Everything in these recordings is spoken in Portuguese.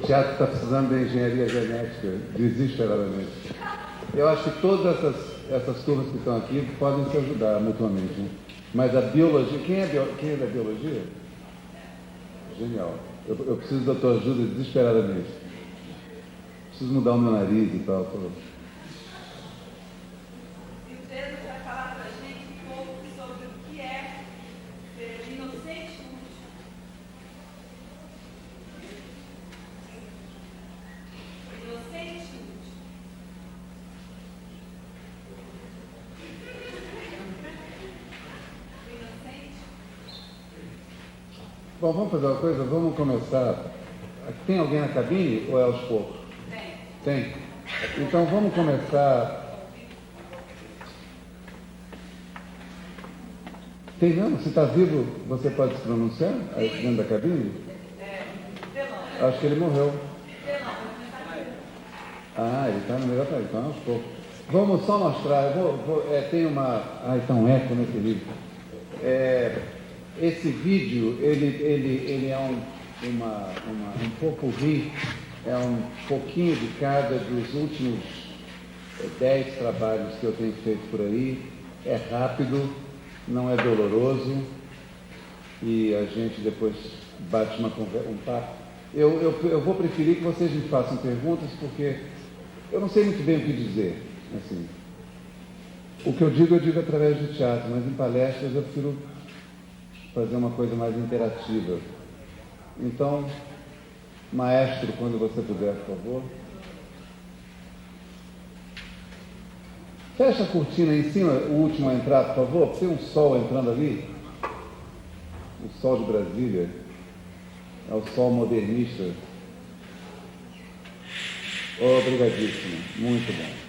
teatro está precisando de engenharia genética, desesperadamente. Eu acho que todas essas turmas que estão aqui podem se ajudar mutuamente. Né? Mas a biologia... Quem é da biologia? Genial. Eu preciso da tua ajuda desesperadamente. Preciso mudar o meu nariz e tal. E o Pedro vai falar para a gente um pouco sobre o que é ser inocente útil. Inocente útil. Inocente? Bom, vamos fazer uma coisa? Vamos começar. Tem alguém na cabine ou é aos poucos? Tem? Então vamos começar. Tem mesmo? Se está vivo, você pode se pronunciar aí dentro da cabine? Acho que ele morreu. Ah, ele está no melhor país, então aos poucos. Vamos só mostrar. Tem uma. Ah, está um eco nesse livro. Esse vídeo, ele é um popurrí, é um pouquinho de cada dos últimos 10 trabalhos que eu tenho feito por aí. É rápido, não é doloroso e a gente depois bate um papo. Eu vou preferir que vocês me façam perguntas porque eu não sei muito bem o que dizer. Assim, o que eu digo através de teatro, mas em palestras eu prefiro fazer uma coisa mais interativa. Então, maestro, quando você puder, por favor. Fecha a cortina em cima, o último a entrar, por favor. Tem um sol entrando ali. O sol de Brasília. É o sol modernista. Obrigadíssimo. Muito bom.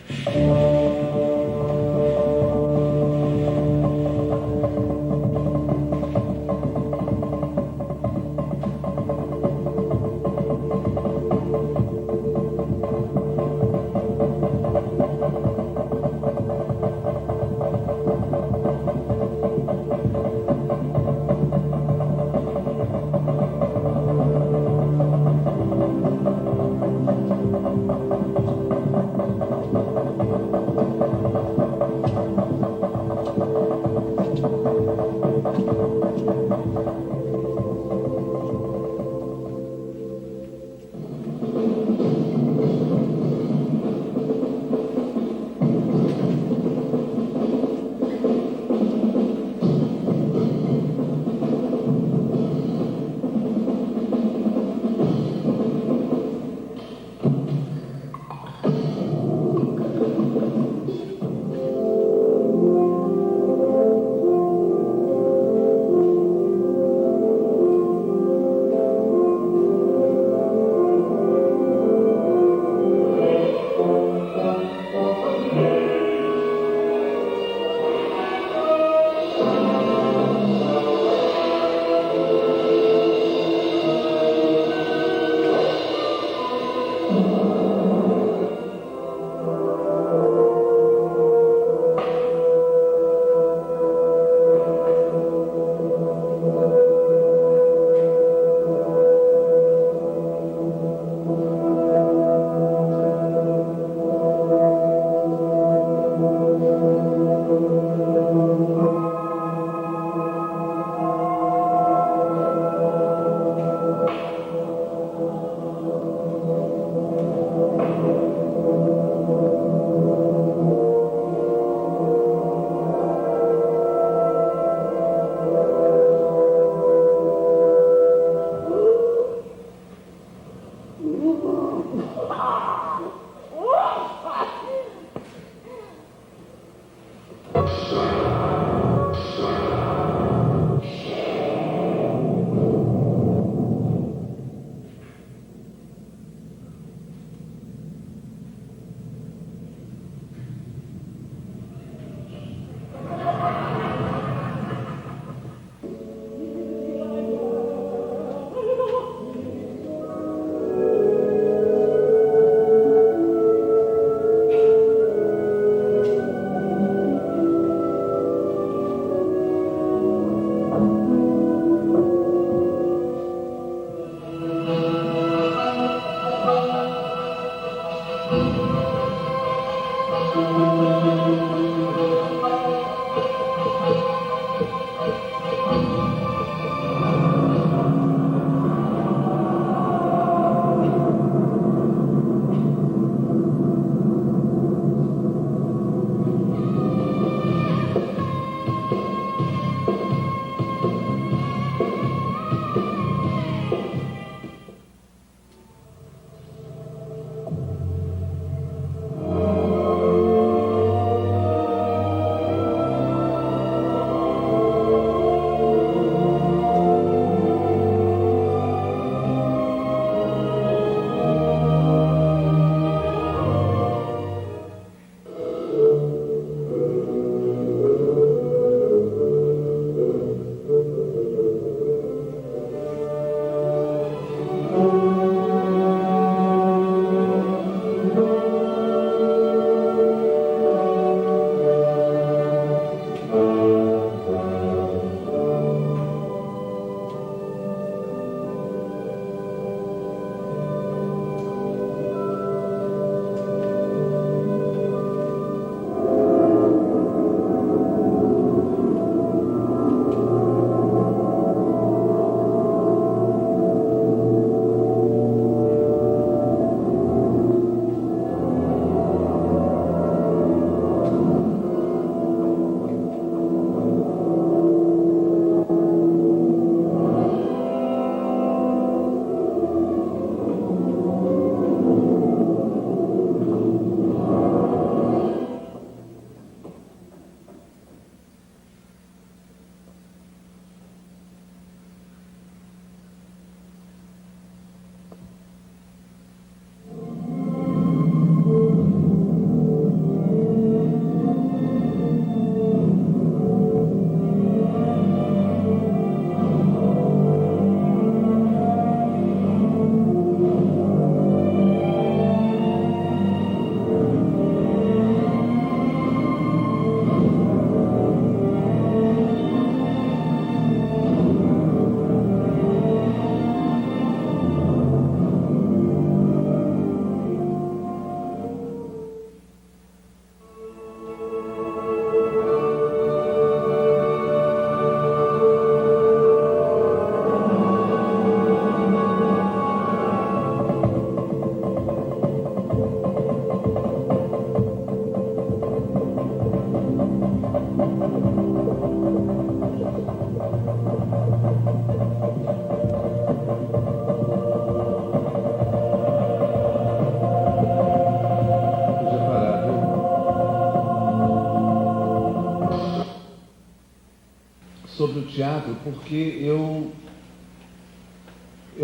teatro porque eu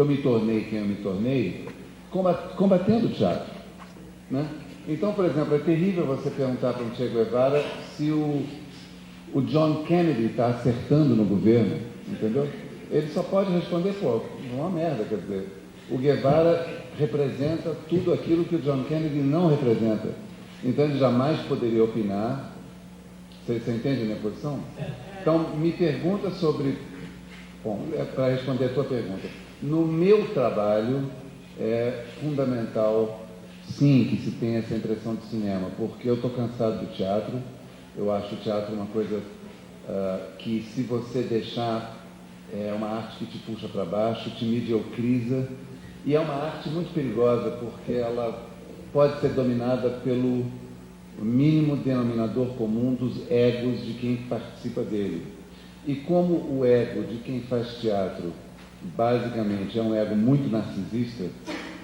me tornei quem eu me tornei combatendo o teatro, né? Então, por exemplo, é terrível você perguntar para um Che Guevara se o John Kennedy está acertando no governo, entendeu? Ele só pode responder, pô, uma merda, quer dizer. O Guevara representa tudo aquilo que o John Kennedy não representa. Então, ele jamais poderia opinar. Você entende a minha posição? Então, me pergunta sobre... Bom, para responder a tua pergunta. No meu trabalho, é fundamental, sim, que se tenha essa impressão de cinema, porque eu estou cansado do teatro. Eu acho o teatro uma coisa que, se você deixar, é uma arte que te puxa para baixo, te mediocriza, e é uma arte muito perigosa, porque ela pode ser dominada pelo mínimo denominador comum dos egos de quem participa dele. E como o ego de quem faz teatro, basicamente, é um ego muito narcisista,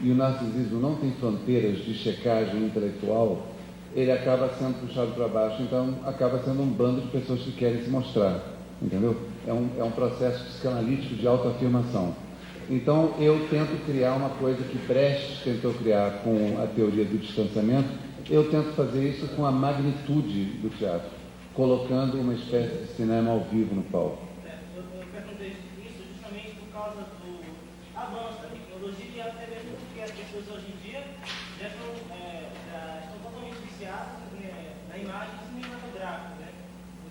e o narcisismo não tem fronteiras de checagem intelectual, ele acaba sendo puxado para baixo, então acaba sendo um bando de pessoas que querem se mostrar, entendeu? É um processo psicanalítico de autoafirmação. Então eu tento criar uma coisa que Brecht tentou criar com a teoria do distanciamento, eu tento fazer isso com a magnitude do teatro, colocando uma espécie de cinema ao vivo no palco. Eu perguntei isso justamente por causa do avanço da tecnologia e até mesmo porque as pessoas hoje em dia já estão totalmente viciadas na imagem cinematográfica, né?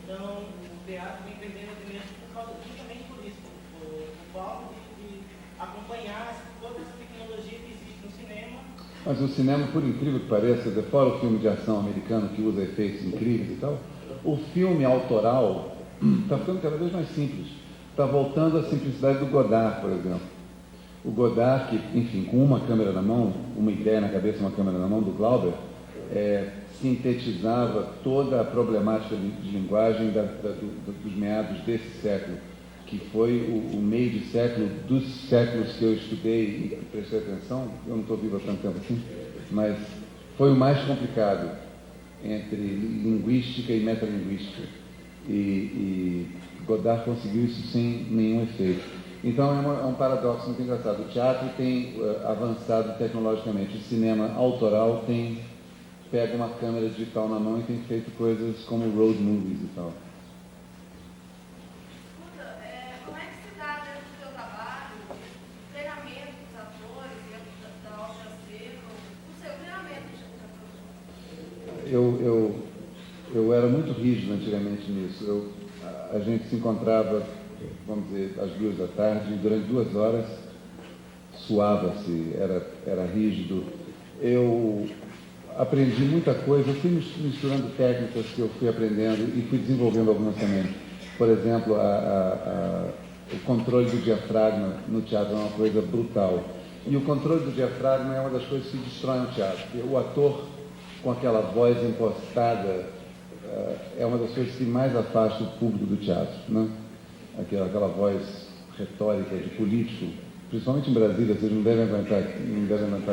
Então, o teatro vem perdendo elemento justamente por isso, por falta de acompanhar toda essa tecnologia que existe no cinema. Mas o cinema, por incrível que pareça, fora o filme de ação americano que usa efeitos incríveis e tal, o filme autoral está ficando cada vez mais simples. Está voltando à simplicidade do Godard, por exemplo. O Godard, que, enfim, com uma câmera na mão, uma ideia na cabeça, uma câmera na mão, do Glauber, sintetizava toda a problemática de linguagem dos meados desse século, que foi o meio de século dos séculos que eu estudei e prestei atenção. Eu não estou vivo há tanto tempo assim, mas foi o mais complicado entre linguística e metalinguística. E Godard conseguiu isso sem nenhum efeito. Então é um paradoxo muito engraçado. O teatro tem avançado tecnologicamente, o cinema autoral pega uma câmera digital na mão e tem feito coisas como road movies e tal. Como é que se dá dentro do seu trabalho o treinamento dos atores e da ópera seca, o seu treinamento de atores? Eu era muito rígido antigamente nisso. A gente se encontrava, vamos dizer, às 14h, e durante 2 horas suava-se, era rígido. Eu aprendi muita coisa, eu fui misturando técnicas que eu fui aprendendo e fui desenvolvendo algumas também. Por exemplo, o controle do diafragma no teatro é uma coisa brutal. E o controle do diafragma é uma das coisas que destrói o teatro. O ator com aquela voz impostada é uma das coisas que mais afasta o público do teatro, né? Aquela voz retórica de político, principalmente em Brasília, vocês não devem aguentar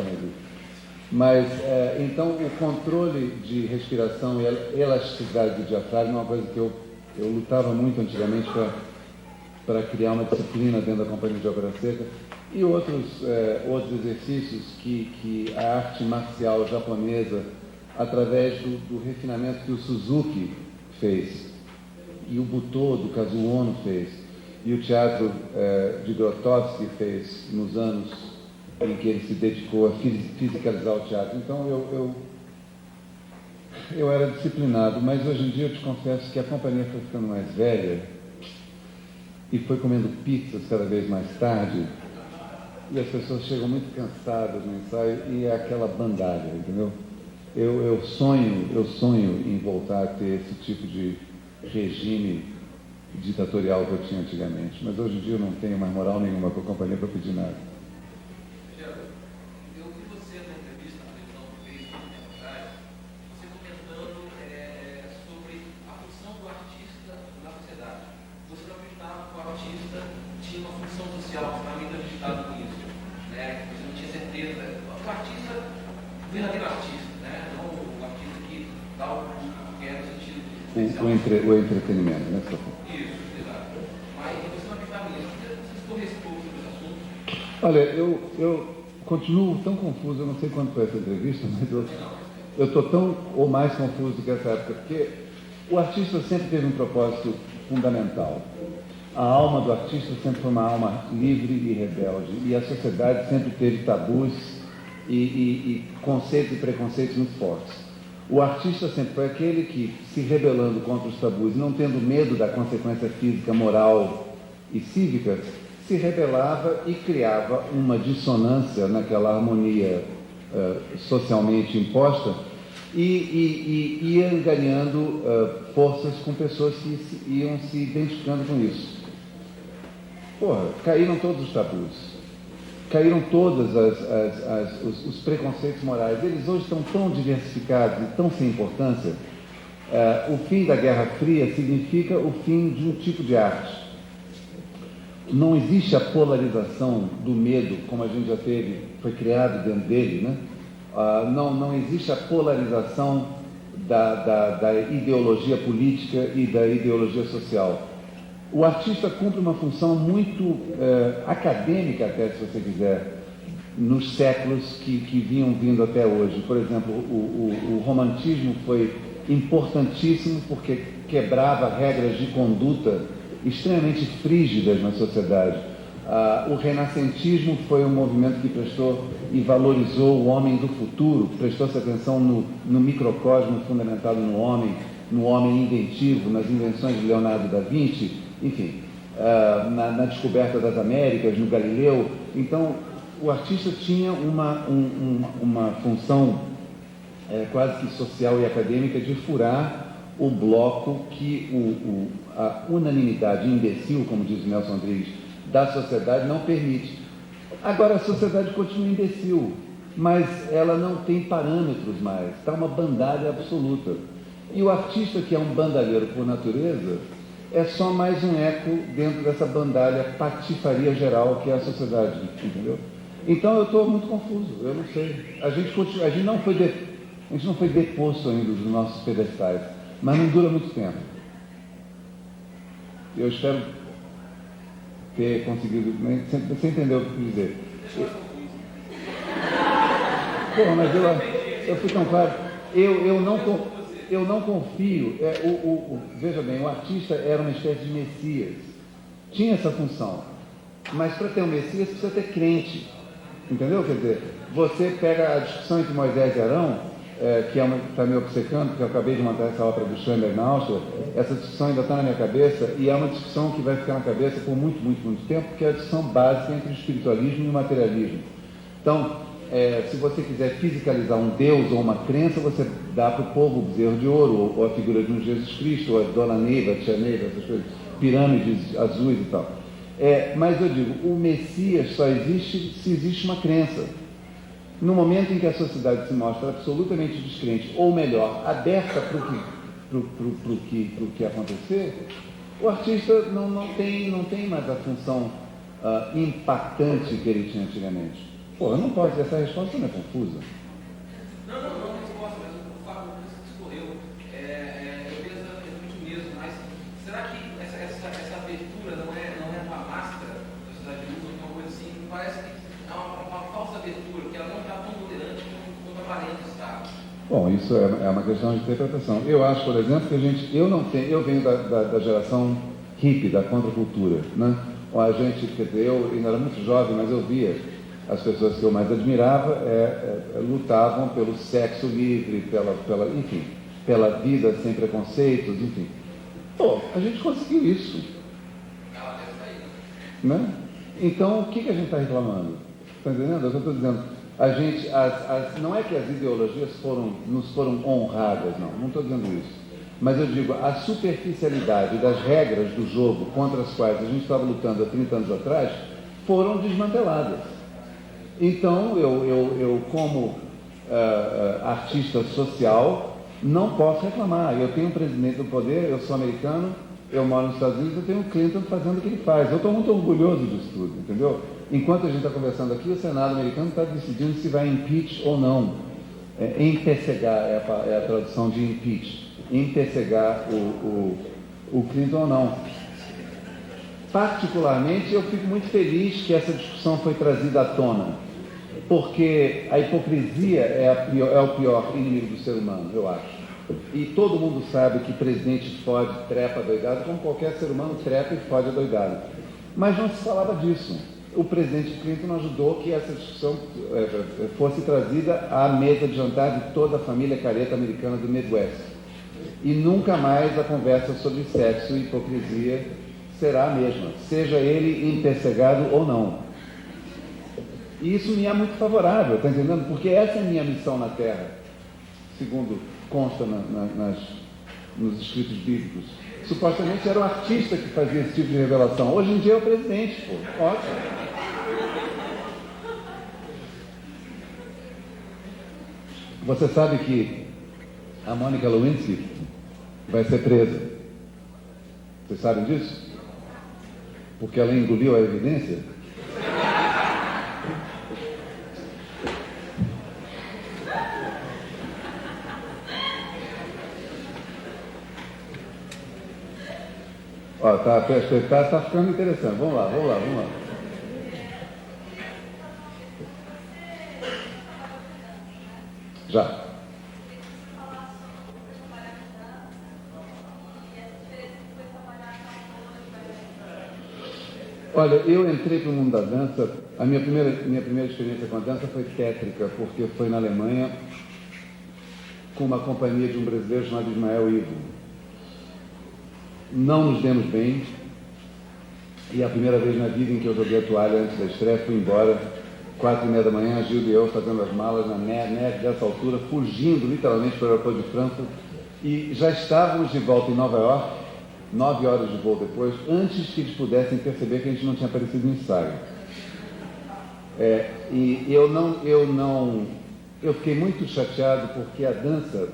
mais isso. Mas, então, o controle de respiração e elasticidade do diafragma é uma coisa que eu lutava muito antigamente para criar uma disciplina dentro da Companhia de Ópera Seca, e outros exercícios que a arte marcial japonesa, através do refinamento que o Suzuki fez, e o Butô, do Kazuo Ono, fez, e o teatro de Grotowski fez nos anos em que ele se dedicou a fisicalizar o teatro. Então eu era disciplinado, mas hoje em dia eu te confesso que a companhia foi ficando mais velha e foi comendo pizzas cada vez mais tarde, e as pessoas chegam muito cansadas no ensaio e é aquela bandalha, entendeu? Eu sonho em voltar a ter esse tipo de regime ditatorial que eu tinha antigamente, mas hoje em dia eu não tenho mais moral nenhuma com a companhia para pedir nada. Eu vi você na entrevista na televisão que fez um tempo atrás, você comentando sobre a função do artista na sociedade. Você não acreditava que o artista tinha uma função social, extremamente acreditado nisso, né? Você não tinha certeza. O artista, o verdadeiro artista, né? Não o artista que dá o que é no sentido de O entretenimento, né? Isso, exato. Mas Olha, eu continuo tão confuso, eu não sei quando foi essa entrevista, mas eu estou tão ou mais confuso do que essa época, porque o artista sempre teve um propósito fundamental. A alma do artista sempre foi uma alma livre e rebelde, e a sociedade sempre teve tabus e conceitos e preconceitos muito fortes. O artista sempre foi aquele que, se rebelando contra os tabus, não tendo medo da consequência física, moral e cívica, se rebelava e criava uma dissonância naquela harmonia socialmente imposta e ia ganhando forças com pessoas que iam se identificando com isso. Porra, caíram todos os tabus, caíram todos os preconceitos morais. Eles hoje estão tão diversificados e tão sem importância. O fim da Guerra Fria significa o fim de um tipo de arte. Não existe a polarização do medo, como a gente já teve, foi criado dentro dele, né? Não existe a polarização da ideologia política e da ideologia social. O artista cumpre uma função muito acadêmica, até, se você quiser, nos séculos que vinham vindo até hoje. Por exemplo, o romantismo foi importantíssimo porque quebrava regras de conduta extremamente frígidas na sociedade. O renascentismo foi um movimento que prestou e valorizou o homem do futuro, prestou-se atenção no microcosmo fundamentado no homem inventivo, nas invenções de Leonardo da Vinci, enfim, na descoberta das Américas, no Galileu. Então, o artista tinha uma função quase que social e acadêmica de furar o bloco que a unanimidade imbecil, como diz Nelson Rodrigues, da sociedade não permite. Agora, a sociedade continua imbecil, mas ela não tem parâmetros mais, está uma bandalha absoluta. E o artista, que é um bandalheiro por natureza, é só mais um eco dentro dessa bandalha patifaria geral que é a sociedade, entendeu? Então eu estou muito confuso, eu não sei. A gente não foi deposto ainda dos nossos pedestais, mas não dura muito tempo. Eu espero ter conseguido. Você entendeu o que eu quis dizer? Porra, mas eu fui tão claro. Eu não confio. Veja bem, o artista era uma espécie de Messias. Tinha essa função. Mas para ter um Messias precisa ter crente. Entendeu? Quer dizer, você pega a discussão entre Moisés e Arão, que está me obcecando, porque eu acabei de montar essa ópera do Schoenberg na Áustria. Essa discussão ainda está na minha cabeça, e é uma discussão que vai ficar na cabeça por muito, muito, muito tempo, porque é a discussão básica entre o espiritualismo e o materialismo. Então, se você quiser fisicalizar um Deus ou uma crença, você dá para o povo o bezerro de ouro, ou a figura de um Jesus Cristo, ou a Dona Neiva, a Tia Neiva, essas coisas, pirâmides azuis e tal. Mas eu digo, o Messias só existe se existe uma crença. No momento em que a sociedade se mostra absolutamente descrente, ou melhor, aberta para o que acontecer, o artista não tem mais a função impactante que ele tinha antigamente. Pô, eu não posso, essa resposta não é confusa. Não resposta, mas o fato que você discorreu, eu penso exatamente o mesmo, mas será que essa abertura não é uma máscara da sociedade de luz, uma coisa assim? Parece que é uma falsa abertura, que ela não está tão tolerante quanto aparenta estar. Bom, isso é uma questão de interpretação. Eu acho, por exemplo, que eu venho da geração hippie, da contracultura, né? Eu ainda era muito jovem, mas eu via as pessoas que eu mais admirava lutavam pelo sexo livre, enfim, pela vida sem preconceitos, enfim. Pô, a gente conseguiu isso. Né? Então, o que a gente está reclamando? Está entendendo? Eu estou dizendo, não é que as ideologias nos foram honradas, não estou dizendo isso. Mas eu digo, a superficialidade das regras do jogo contra as quais a gente estava lutando há 30 anos atrás foram desmanteladas. Então, eu como artista social, não posso reclamar. Eu tenho um presidente do poder, eu sou americano, eu moro nos Estados Unidos, eu tenho o Clinton fazendo o que ele faz. Eu estou muito orgulhoso disso tudo, entendeu? Enquanto a gente está conversando aqui, o Senado americano está decidindo se vai impeach ou não. Empecegar é a tradução de impeach. Empecegar o Clinton ou não. particularmente, eu fico muito feliz que essa discussão foi trazida à tona, porque a hipocrisia é o pior inimigo do ser humano, eu acho. E todo mundo sabe que presidente fode, trepa doidado, como qualquer ser humano trepa e fode doidado. Mas não se falava disso. O presidente Clinton ajudou que essa discussão fosse trazida à mesa de jantar de toda a família careta americana do Midwest. E nunca mais a conversa sobre sexo e hipocrisia será a mesma, seja ele empercegado ou não. E isso me é muito favorável, está entendendo? Porque essa é a minha missão na Terra, segundo consta nos escritos bíblicos. Supostamente era o artista que fazia esse tipo de revelação. Hoje em dia é o presidente, pô. Ótimo. Você sabe que a Mônica Lewinsky vai ser presa. Vocês sabem disso? Porque ela engoliu a evidência? Ó, tá ficando interessante. Vamos lá. Já. Olha, eu entrei para o mundo da dança, a minha primeira experiência com a dança foi tétrica, porque foi na Alemanha, com uma companhia de um brasileiro chamado Ismael Ivo. Não nos demos bem, e a primeira vez na vida em que eu joguei a toalha antes da estreia, fui embora, 4h30 da manhã, Gildo e eu fazendo as malas na neve dessa altura, fugindo literalmente para o aeroporto de Frankfurt, e já estávamos de volta em Nova York, 9 horas de voo depois, antes que eles pudessem perceber que a gente não tinha aparecido no ensaio. E eu fiquei muito chateado porque a dança,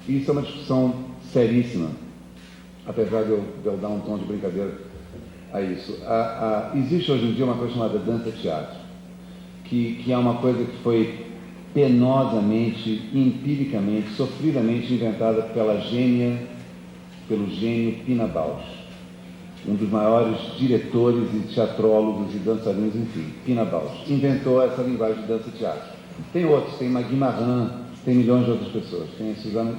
e isso é uma discussão seríssima, apesar de eu dar um tom de brincadeira a isso. Existe hoje em dia uma coisa chamada dança-teatro, que é uma coisa que foi penosamente, empiricamente, sofridamente inventada pelo gênio Pina Bausch, um dos maiores diretores e teatrólogos e dançarinos, enfim. Pina Bausch inventou essa linguagem de dança-teatro. Tem outros, tem Magui Marran, tem milhões de outras pessoas, tem Susana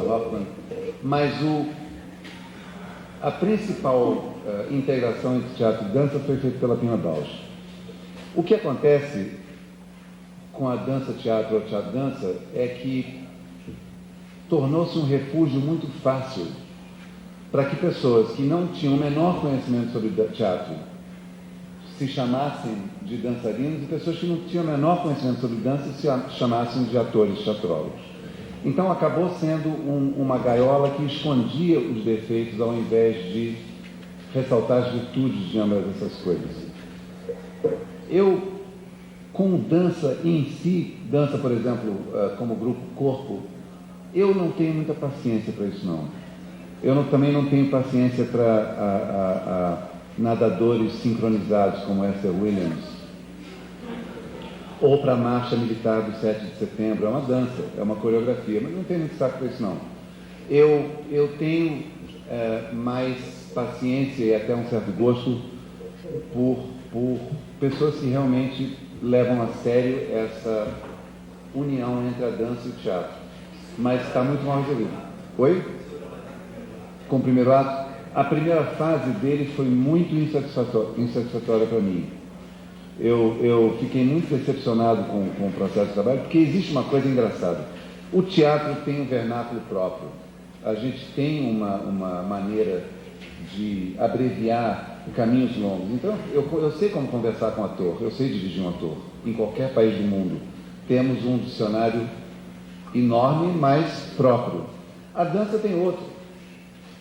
Hoffman, mas a principal integração entre teatro e dança foi feita pela Pina Bausch. O que acontece com a dança-teatro ou teatro-dança é que tornou-se um refúgio muito fácil para que pessoas que não tinham o menor conhecimento sobre teatro se chamassem de dançarinos e pessoas que não tinham o menor conhecimento sobre dança se chamassem de atores teatrólogos. Então acabou sendo uma gaiola que escondia os defeitos ao invés de ressaltar as virtudes de ambas essas coisas. Eu, com dança em si, dança, por exemplo, como grupo corpo, eu não tenho muita paciência para isso, não. Também não tenho paciência para nadadores sincronizados como Esther Williams, ou para a marcha militar do 7 de setembro. É uma dança, é uma coreografia, mas não tenho muito saco para isso, não. Eu tenho mais paciência e até um certo gosto por pessoas que realmente levam a sério essa união entre a dança e o teatro. Mas está muito mal resolvido. Oi? Com o primeiro ato? A primeira fase dele foi muito insatisfatória para mim. Eu fiquei muito decepcionado com o processo de trabalho, porque existe uma coisa engraçada. O teatro tem um vernáculo próprio. A gente tem uma maneira de abreviar caminhos longos. Então, eu sei como conversar com um ator, eu sei dirigir um ator, em qualquer país do mundo. Temos um dicionário enorme, mas próprio. A dança tem outro.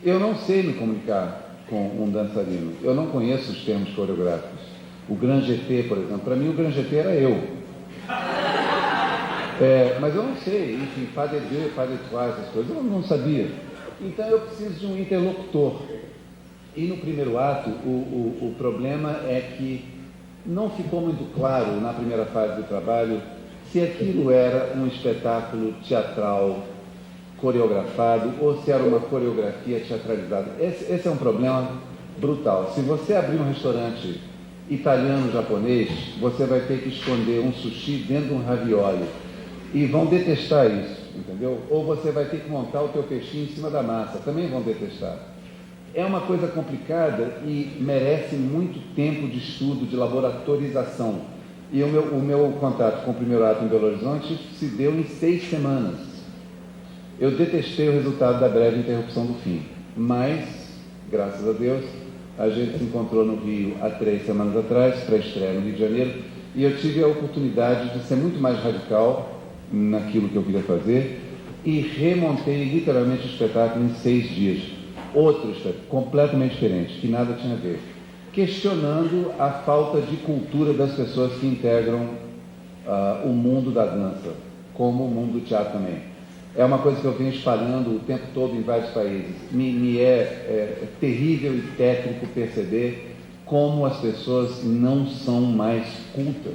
Eu não sei me comunicar com um dançarino. Eu não conheço os termos coreográficos. O Grand Jeté, por exemplo, para mim o Grand Jeté era eu. Mas eu não sei, enfim, pas de deux, pas de trois, essas coisas, eu não sabia. Então eu preciso de um interlocutor. E no primeiro ato, o problema é que não ficou muito claro na primeira fase do trabalho se aquilo era um espetáculo teatral coreografado ou se era uma coreografia teatralizada. Esse é um problema brutal. Se você abrir um restaurante italiano, japonês, você vai ter que esconder um sushi dentro de um ravioli. E vão detestar isso, entendeu? Ou você vai ter que montar o teu peixinho em cima da massa, também vão detestar. É uma coisa complicada e merece muito tempo de estudo, de laboratorização. E o meu contato com o Primeiro Ato em Belo Horizonte se deu em 6 semanas. Eu detestei o resultado da breve interrupção do fim, mas, graças a Deus, a gente se encontrou no Rio há 3 semanas atrás, para a estreia no Rio de Janeiro, e eu tive a oportunidade de ser muito mais radical naquilo que eu queria fazer e remontei literalmente o espetáculo em 6 dias. Outro espetáculo, completamente diferente, que nada tinha a ver. Questionando a falta de cultura das pessoas que integram o mundo da dança, como o mundo do teatro também. É uma coisa que eu venho espalhando o tempo todo em vários países. Me é terrível e tétrico perceber como as pessoas não são mais cultas,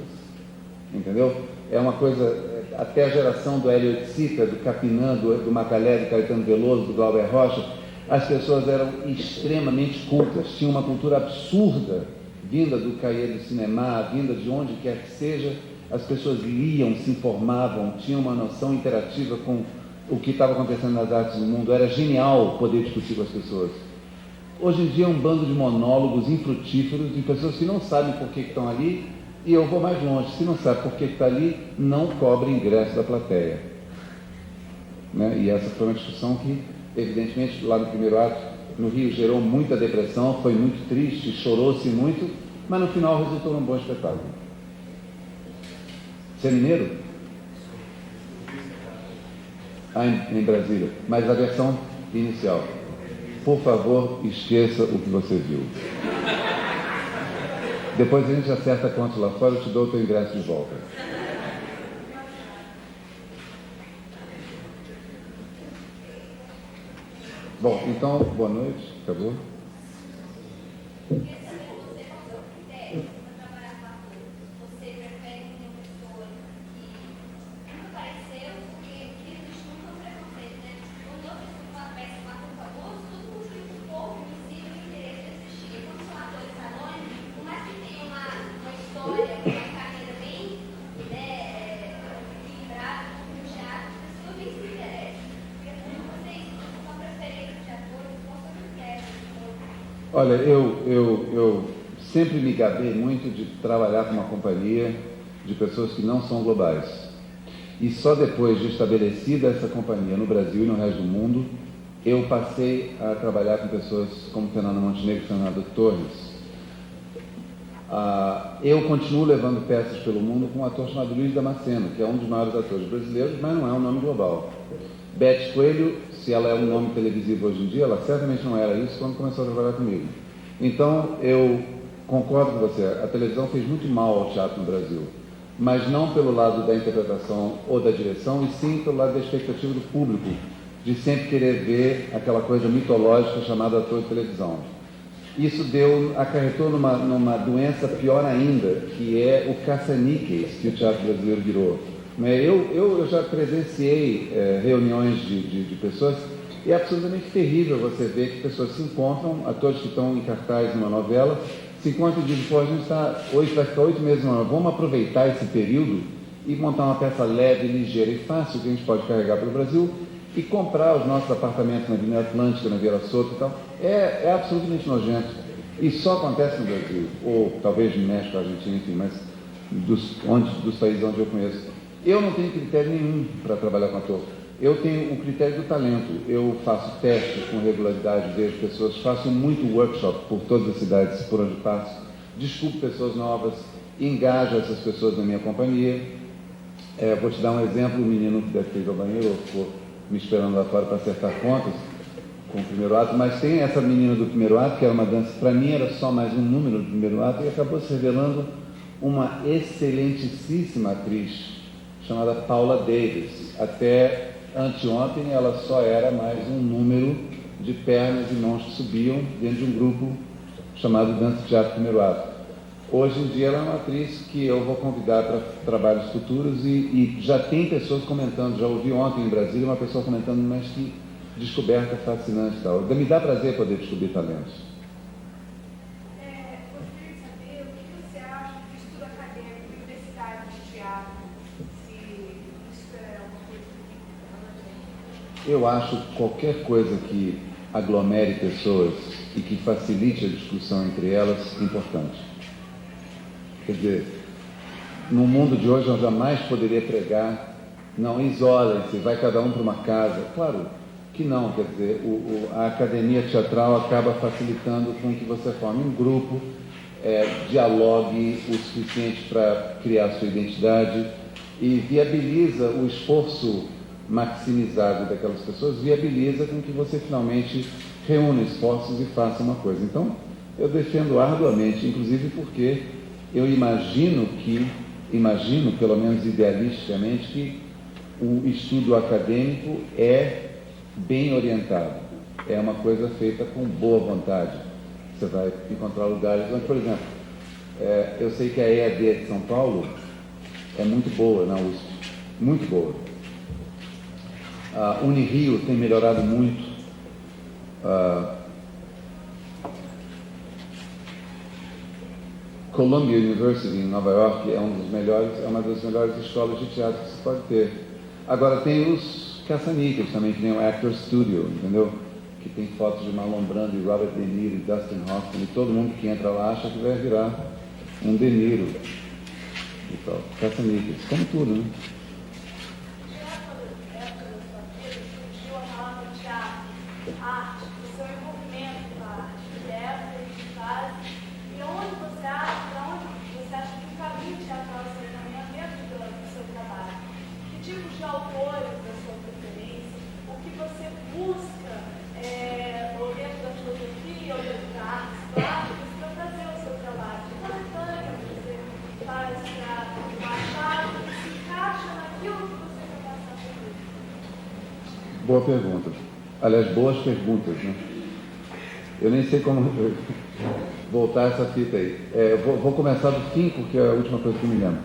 entendeu? É uma coisa, até a geração do Hélio Oiticica, do Capinã, do Macalé, do Caetano Veloso, do Glauber Rocha, as pessoas eram extremamente cultas, tinham uma cultura absurda, vinda do cahier do cinema, vinda de onde quer que seja, as pessoas liam, se informavam, tinham uma noção interativa com o que estava acontecendo nas artes do mundo, era genial poder discutir com as pessoas. Hoje em dia é um bando de monólogos infrutíferos, de pessoas que não sabem por que estão ali, e eu vou mais longe, se não sabe por que está ali, não cobre ingresso da plateia. Né? E essa foi uma discussão que, evidentemente, lá no Primeiro Ato, no Rio, gerou muita depressão, foi muito triste, chorou-se muito, mas no final resultou num bom espetáculo. Você é mineiro? Em Brasília, mas a versão inicial. Por favor, esqueça o que você viu. Depois a gente acerta quanto lá fora, eu te dou o teu ingresso de volta. Bom, então, boa noite. Acabou? Olha, eu sempre me gabei muito de trabalhar com uma companhia de pessoas que não são globais. E só depois de estabelecida essa companhia no Brasil e no resto do mundo, eu passei a trabalhar com pessoas como Fernando Montenegro e Fernando Torres. Eu continuo levando peças pelo mundo com um ator chamado Luiz Damasceno, que é um dos maiores atores brasileiros, mas não é um nome global. Beth Coelho, se ela é um nome televisivo hoje em dia, ela certamente não era isso quando começou a trabalhar comigo. Então, eu concordo com você, a televisão fez muito mal ao teatro no Brasil, mas não pelo lado da interpretação ou da direção, e sim pelo lado da expectativa do público, de sempre querer ver aquela coisa mitológica chamada ator de televisão. Isso acarretou numa doença pior ainda, que é o caça-níqueis que o teatro brasileiro virou. Eu já presenciei reuniões de pessoas, e é absolutamente terrível você ver que pessoas se encontram, atores que estão em cartaz numa novela, se encontram e dizem, pô, a gente vai ficar 8 meses numa novela, vamos aproveitar esse período e montar uma peça leve, ligeira e fácil que a gente pode carregar pelo Brasil e comprar os nossos apartamentos na Avenida Atlântica, na Vieira Soto e tal. É absolutamente nojento. E só acontece no Brasil, ou talvez no México, Argentina, enfim, mas dos países onde eu conheço. Eu não tenho critério nenhum para trabalhar com ator. Eu tenho o critério do talento. Eu faço testes com regularidade, vejo pessoas, faço muito workshop por todas as cidades por onde passo, descubro pessoas novas, engajo essas pessoas na minha companhia. Vou te dar um exemplo, o menino que deve ter ido ao banheiro, ou ficou me esperando lá fora para acertar contas com o Primeiro Ato, mas tem essa menina do Primeiro Ato, que era uma dança, para mim era só mais um número do Primeiro Ato, e acabou se revelando uma excelentíssima atriz, chamada Paula Davis. Até anteontem ela só era mais um número de pernas e mãos que subiam dentro de um grupo chamado Dança Teatro Primeiro Ato. Hoje em dia ela é uma atriz que eu vou convidar para trabalhos futuros e já tem pessoas comentando, já ouvi ontem em Brasília uma pessoa comentando, mas que descoberta fascinante e tal. Me dá prazer poder descobrir talentos. Eu acho qualquer coisa que aglomere pessoas e que facilite a discussão entre elas importante. Quer dizer, no mundo de hoje eu jamais poderia pregar, não, isolem-se, vai cada um para uma casa. Claro que não, quer dizer, a academia teatral acaba facilitando com que você forme um grupo, dialogue o suficiente para criar sua identidade e viabiliza o esforço maximizado daquelas pessoas, viabiliza com que você finalmente reúna esforços e faça uma coisa. Então, eu defendo arduamente, inclusive porque eu imagino, pelo menos idealisticamente, que o estudo acadêmico é bem orientado. É uma coisa feita com boa vontade. Você vai encontrar lugares onde, por exemplo, eu sei que a EAD de São Paulo é muito boa na USP, muito boa. A Unirio tem melhorado muito. Columbia University em Nova York é uma das melhores escolas de teatro que se pode ter. Agora tem os caça-níqueis também, que nem o Actors Studio, entendeu? Que tem fotos de Marlon Brando e Robert De Niro e Dustin Hoffman, e todo mundo que entra lá acha que vai virar um De Niro e tal. Caça-níqueis, como tudo, né? Arte, o seu envolvimento com a arte, que leva e faz, e onde você acha, para onde você acha que o caminho teatral seria também dentro do seu trabalho? Que tipos de autores da sua preferência? O que você busca, ou dentro da filosofia, ou dentro da arte plásticas, para fazer o seu trabalho? Que coletânea você faz para achar que se encaixa naquilo que você quer passar por isso? Boa pergunta. Aliás, boas perguntas, né? Eu nem sei como voltar essa fita aí. Vou começar do fim, porque é a última coisa que me lembro.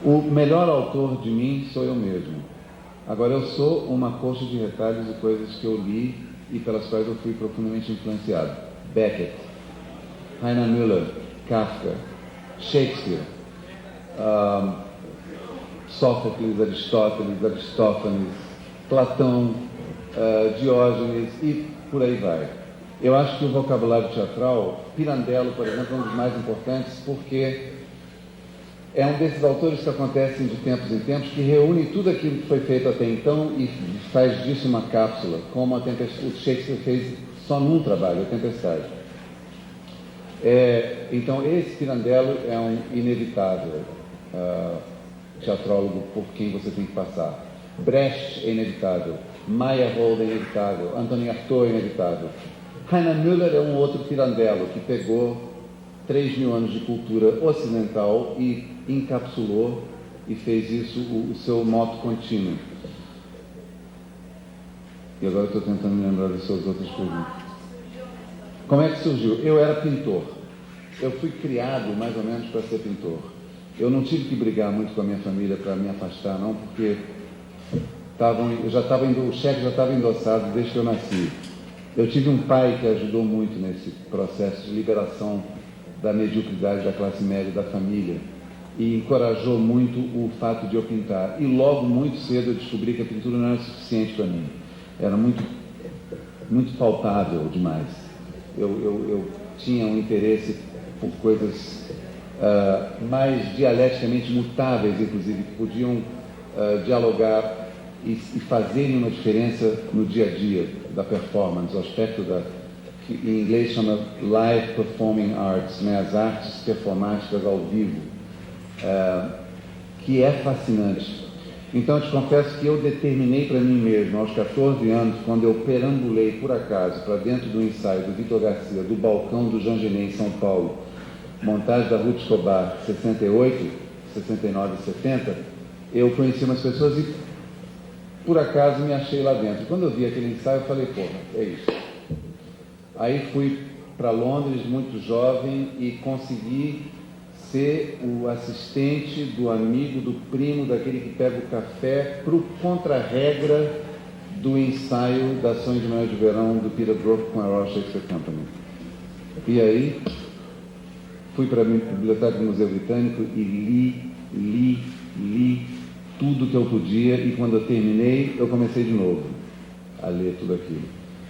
O melhor autor de mim sou eu mesmo. Agora, eu sou uma coxa de retalhos de coisas que eu li e pelas quais eu fui profundamente influenciado. Beckett, Heiner Müller, Kafka, Shakespeare, Sófocles, Aristófanes, Platão, Diógenes e por aí vai. Eu acho que o vocabulário teatral, Pirandello, por exemplo, é um dos mais importantes, porque é um desses autores que acontecem de tempos em tempos, que reúne tudo aquilo que foi feito até então e faz disso uma cápsula, como o Shakespeare fez só num trabalho, A Tempestade. Então, esse Pirandello é um inevitável teatrólogo por quem você tem que passar. Brecht é inevitável, Meyerhold é inevitável, Antonin Artaud é inevitável. Heiner Müller é um outro Pirandello que pegou 3.000 anos de cultura ocidental e encapsulou e fez isso o seu moto contínuo. E agora estou tentando me lembrar das suas outras perguntas. Como é que surgiu? Eu era pintor. Eu fui criado mais ou menos para ser pintor. Eu não tive que brigar muito com a minha família para me afastar, não, porque o cheque já estava endossado desde que eu nasci. Eu tive um pai que ajudou muito nesse processo de liberação da mediocridade da classe média da família e encorajou muito o fato de eu pintar. E logo, muito cedo, eu descobri que a pintura não era suficiente para mim. Era muito, muito palpável demais. Eu tinha um interesse por coisas mais dialeticamente mutáveis, inclusive, que podiam dialogar e fazerem uma diferença no dia a dia da performance, o aspecto que em inglês chama live performing arts, né, as artes performáticas ao vivo, que é fascinante. Então eu te confesso que eu determinei para mim mesmo, aos 14 anos, quando eu perambulei por acaso para dentro do ensaio do Vitor Garcia, do balcão do Jean Genet em São Paulo, montagem da Ruth Escobar, 68, 69 e 70, eu conheci umas pessoas e por acaso me achei lá dentro. Quando eu vi aquele ensaio, eu falei, porra, é isso. Aí fui para Londres, muito jovem, e consegui ser o assistente do amigo, do primo, daquele que pega o café, para o contra-regra do ensaio da Sonho de Manhã de Verão do Peter Brook com a Royal Shakespeare Company. E aí, fui para a biblioteca do Museu Britânico e li tudo que eu podia, e quando eu terminei, eu comecei de novo. a ler tudo aquilo.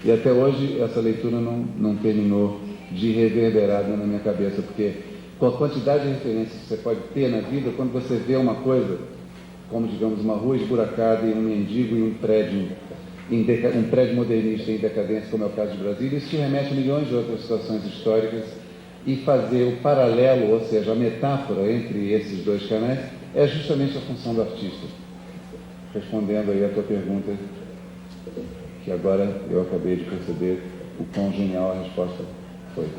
E até hoje essa leitura não terminou de reverberar na minha cabeça, porque com a quantidade de referências que você pode ter na vida, quando você vê uma coisa, como digamos uma rua esburacada e um mendigo e um prédio modernista em decadência, como é o caso de Brasília, isso te remete a milhões de outras situações históricas, e fazer o paralelo, ou seja, a metáfora entre esses dois canais, é justamente a função do artista. Respondendo aí a tua pergunta, que agora eu acabei de perceber o quão genial a resposta foi.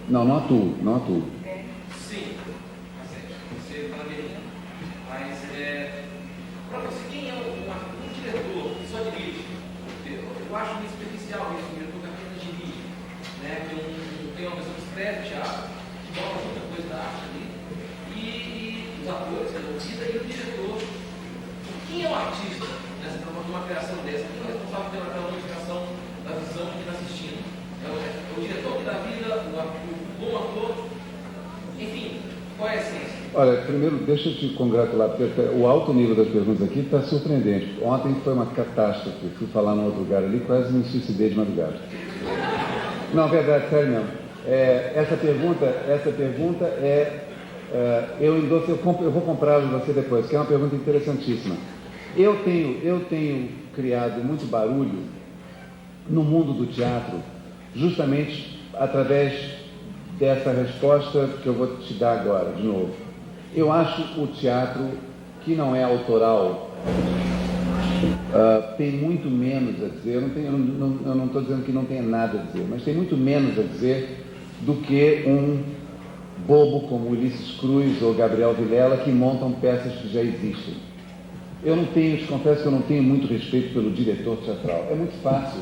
Não atuo. Sim, você fala bem, mas para você, quem é um diretor que só dirige? Eu acho muito superficial isso, um diretor que apenas dirige, né? Tem uma pessoa que escreve teatro, que bota muita coisa da arte ali, e os atores, a torcida e o diretor. Quem é o artista numa criação dessa? Quem é o responsável pela modificação da visão de quem está assistindo? É o diretor que dá vida, o bom ator, enfim, qual é a essência? Olha, primeiro deixa eu te congratular, porque o alto nível das perguntas aqui está surpreendente. Ontem foi uma catástrofe, fui falar num outro lugar ali, quase me suicidei de madrugada. Não, verdade, sério mesmo. Essa pergunta eu vou comprar de você depois, que é uma pergunta interessantíssima. Eu tenho criado muito barulho no mundo do teatro, justamente através dessa resposta que eu vou te dar agora, de novo. Eu acho o teatro, que não é autoral, tem muito menos a dizer, eu não estou dizendo que não tem nada a dizer, mas tem muito menos a dizer do que um bobo como Ulisses Cruz ou Gabriel Vilela, que montam peças que já existem. Te confesso que eu não tenho muito respeito pelo diretor teatral. É muito fácil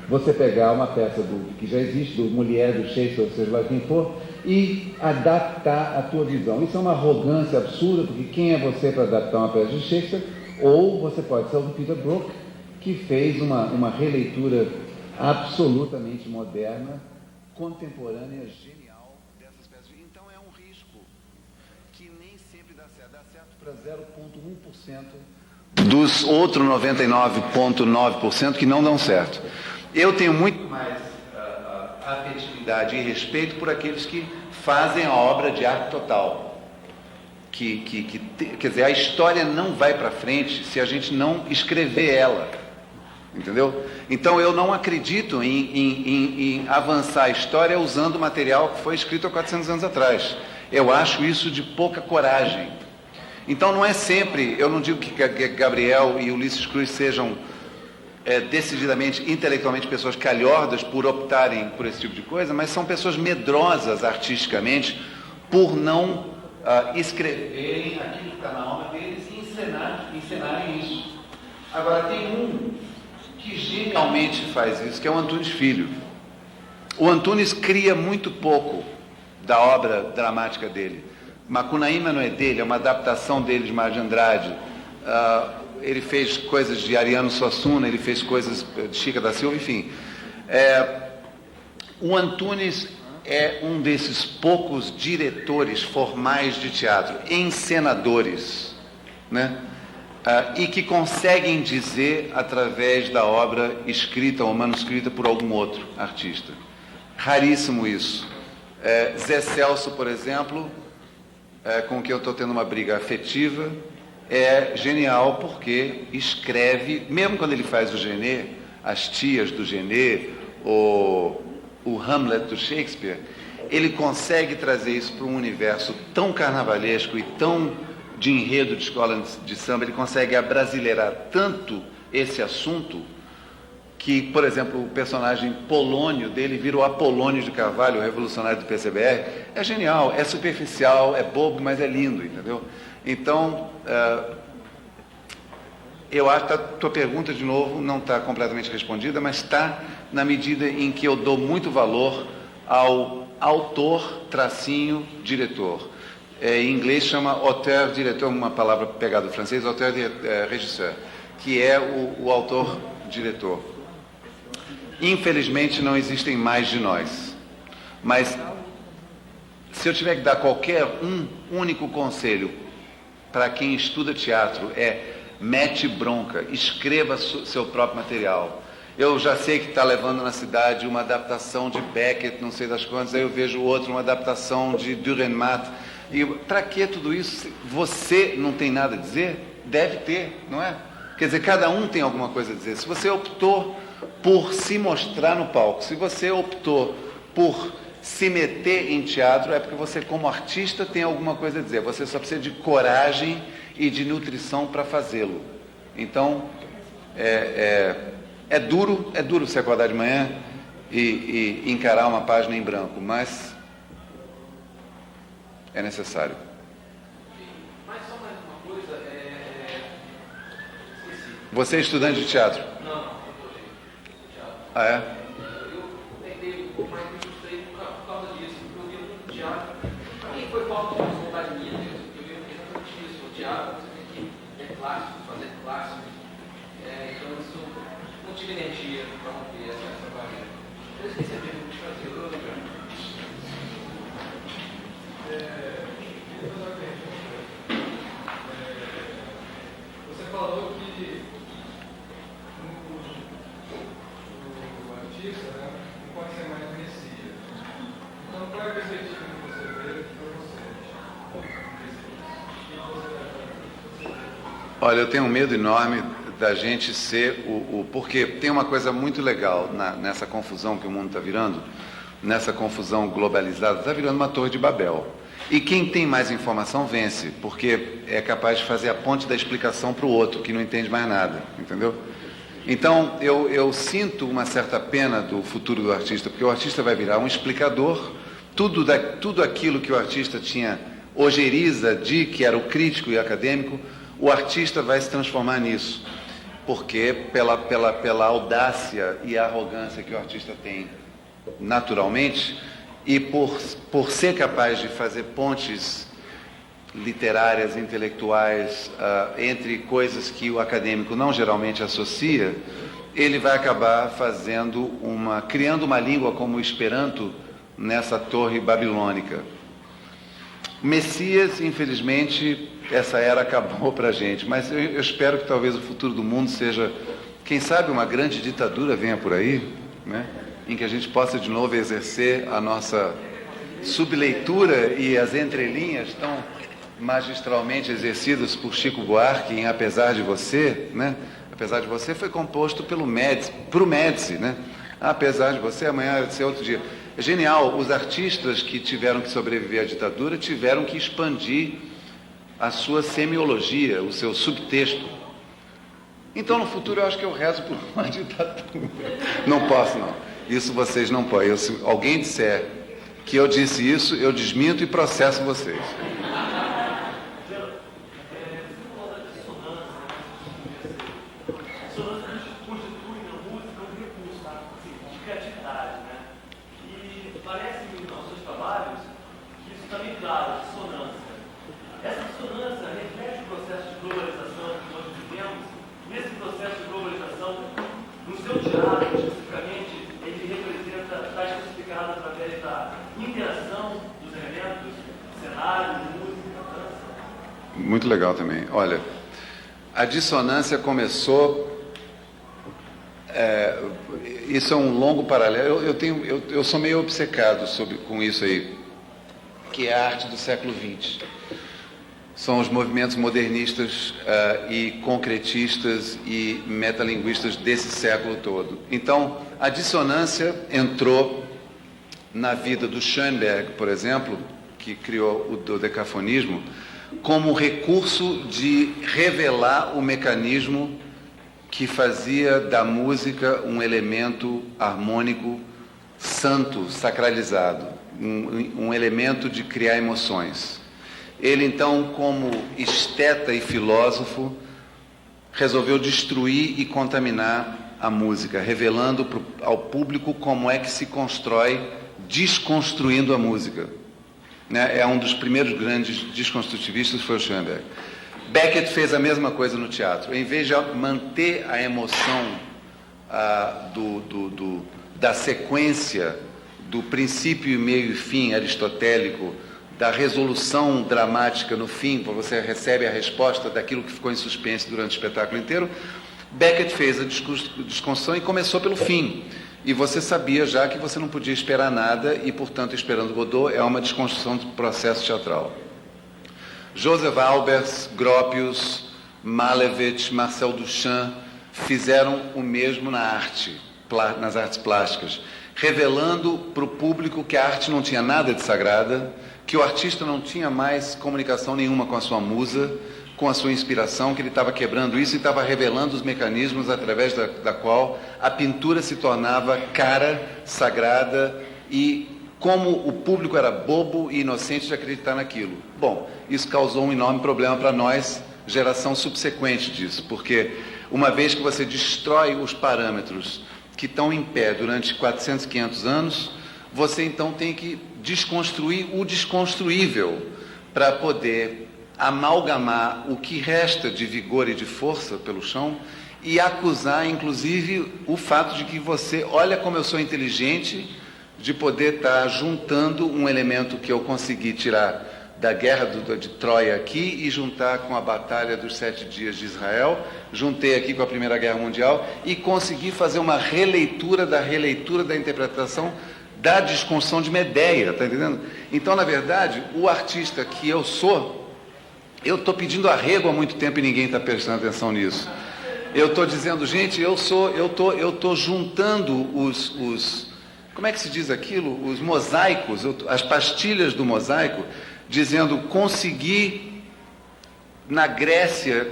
você pegar uma peça que já existe, do Molière, do Shakespeare, seja lá quem for, e adaptar a tua visão. Isso é uma arrogância absurda, porque quem é você para adaptar uma peça de Shakespeare? Ou você pode ser o Peter Brook, que fez uma releitura absolutamente moderna, contemporânea, genial dessas peças. Então é um risco que nem sempre dá certo para 0,1% dos outros 99,9% que não dão certo. Eu tenho muito mais afetividade e respeito por aqueles que fazem a obra de arte total. Quer dizer, a história não vai para frente se a gente não escrever ela. Entendeu? Então eu não acredito em avançar a história usando material que foi escrito há 400 anos atrás. Eu acho isso de pouca coragem. Então não é sempre, eu não digo que Gabriel e Ulisses Cruz sejam decididamente, intelectualmente, pessoas calhordas por optarem por esse tipo de coisa, mas são pessoas medrosas artisticamente por não escreverem aquilo que está na alma deles e encenarem isso. Agora tem um que genialmente faz isso, que é o Antunes Filho. O Antunes cria muito pouco da obra dramática dele. Macunaíma não é dele, é uma adaptação dele de Mário de Andrade. Ele fez coisas de Ariano Suassuna, ele fez coisas de Chica da Silva, enfim. O Antunes é um desses poucos diretores formais de teatro, encenadores, né? E que conseguem dizer através da obra escrita ou manuscrita por algum outro artista. Raríssimo isso. Zé Celso, por exemplo, com quem eu estou tendo uma briga afetiva, é genial porque escreve, mesmo quando ele faz o Genet, as tias do Genet, o Hamlet do Shakespeare, ele consegue trazer isso para um universo tão carnavalesco e tão de enredo de escola de samba, ele consegue abrasileirar tanto esse assunto que, por exemplo, o personagem Polônio dele vira o Apolônio de Carvalho, o revolucionário do PCBR. É genial, é superficial, é bobo, mas é lindo, entendeu? Então, eu acho que a tua pergunta, de novo, não está completamente respondida, mas está na medida em que eu dou muito valor ao autor, diretor. Em inglês chama auteur-diretor, uma palavra pegada do francês, auteur-regisseur, que é o autor diretor. Infelizmente não existem mais de nós, mas se eu tiver que dar qualquer único conselho para quem estuda teatro, mete bronca, escreva seu próprio material. Eu já sei que está levando na cidade uma adaptação de Beckett, não sei das quantas, aí eu vejo uma adaptação de Dürrenmatt. E para que tudo isso? Você não tem nada a dizer? Deve ter, não é? Quer dizer, cada um tem alguma coisa a dizer. Se você optou por se mostrar no palco, se você optou por se meter em teatro, é porque você, como artista, tem alguma coisa a dizer. Você só precisa de coragem e de nutrição para fazê-lo. Então, é duro você acordar de manhã e encarar uma página em branco, mas é necessário. Mas só mais uma coisa, esqueci. Você é estudante de teatro? Não, eu tô de teatro. Ah, é? Eu tentei um pouco mais, me frustrei por causa disso, porque eu vi muito teatro. Para mim foi falta de vontade minha, eu vi exatamente isso. O teatro, você tem que ter clássicos, fazer clássicos. Então isso não tive energia para romper essa barreira. Eu esqueci a pergunta de fazer, eu lembro. Você falou que o artista, né, não pode ser mais Messias. Então, qual é a perspectiva que você vê para você? Olha, eu tenho um medo enorme da gente ser porque tem uma coisa muito legal nessa confusão que o mundo está virando, nessa confusão globalizada, está virando uma torre de Babel. E quem tem mais informação vence, porque é capaz de fazer a ponte da explicação para o outro, que não entende mais nada, entendeu? Então, eu sinto uma certa pena do futuro do artista, porque o artista vai virar um explicador, tudo aquilo que o artista tinha ojeriza de que era o crítico e acadêmico, o artista vai se transformar nisso, porque pela audácia e arrogância que o artista tem naturalmente, e por ser capaz de fazer pontes literárias, intelectuais, entre coisas que o acadêmico não geralmente associa, ele vai acabar criando uma língua como o Esperanto nessa torre babilônica. Messias, infelizmente, essa era acabou para a gente, mas eu espero que talvez o futuro do mundo seja, quem sabe, uma grande ditadura venha por aí, né? Em que a gente possa de novo exercer a nossa subleitura e as entrelinhas tão magistralmente exercidas por Chico Buarque em Apesar de Você, né? Apesar de Você foi composto pro Médici, né? Apesar de Você, amanhã vai ser outro dia. É genial, os artistas que tiveram que sobreviver à ditadura tiveram que expandir a sua semiologia, o seu subtexto. Então, no futuro, eu acho que eu rezo por uma ditadura. Não posso, não. Isso vocês não podem. Se alguém disser que eu disse isso, eu desminto e processo vocês. Muito legal também. Olha, a dissonância começou... isso é um longo paralelo. Eu sou meio obcecado com isso aí, que é a arte do século XX. São os movimentos modernistas e concretistas e metalinguistas desse século todo. Então, a dissonância entrou na vida do Schoenberg, por exemplo, que criou o dodecafonismo, como recurso de revelar o mecanismo que fazia da música um elemento harmônico santo, sacralizado, um elemento de criar emoções. Ele, então, como esteta e filósofo, resolveu destruir e contaminar a música, revelando ao público como é que se constrói desconstruindo a música. É um dos primeiros grandes desconstrutivistas, foi o Schoenberg. Beckett fez a mesma coisa no teatro. Em vez de manter a emoção da sequência, do princípio, meio e fim aristotélico, da resolução dramática no fim, quando você recebe a resposta daquilo que ficou em suspense durante o espetáculo inteiro, Beckett fez a desconstrução e começou pelo fim. E você sabia já que você não podia esperar nada e, portanto, esperando Godot é uma desconstrução do processo teatral. Joseph Albers, Gropius, Malevich, Marcel Duchamp fizeram o mesmo na arte, nas artes plásticas, revelando para o público que a arte não tinha nada de sagrada, que o artista não tinha mais comunicação nenhuma com a sua musa, com a sua inspiração, que ele estava quebrando isso e estava revelando os mecanismos através da qual a pintura se tornava cara, sagrada, e como o público era bobo e inocente de acreditar naquilo. Bom, isso causou um enorme problema para nós, geração subsequente disso, porque uma vez que você destrói os parâmetros que estão em pé durante 400, 500 anos, você então tem que desconstruir o desconstruível para poder amalgamar o que resta de vigor e de força pelo chão e acusar, inclusive, o fato de que você, olha como eu sou inteligente, de poder estar juntando um elemento que eu consegui tirar da guerra de Troia aqui e juntar com a batalha dos 7 dias de Israel, juntei aqui com a Primeira Guerra Mundial e consegui fazer uma releitura da interpretação da desconstrução de uma ideia, está entendendo? Então, na verdade, o artista que eu sou, eu estou pedindo arrego há muito tempo e ninguém está prestando atenção nisso. Eu estou dizendo, gente, eu estou juntando como é que se diz aquilo? Os mosaicos, as pastilhas do mosaico, dizendo, consegui, na Grécia,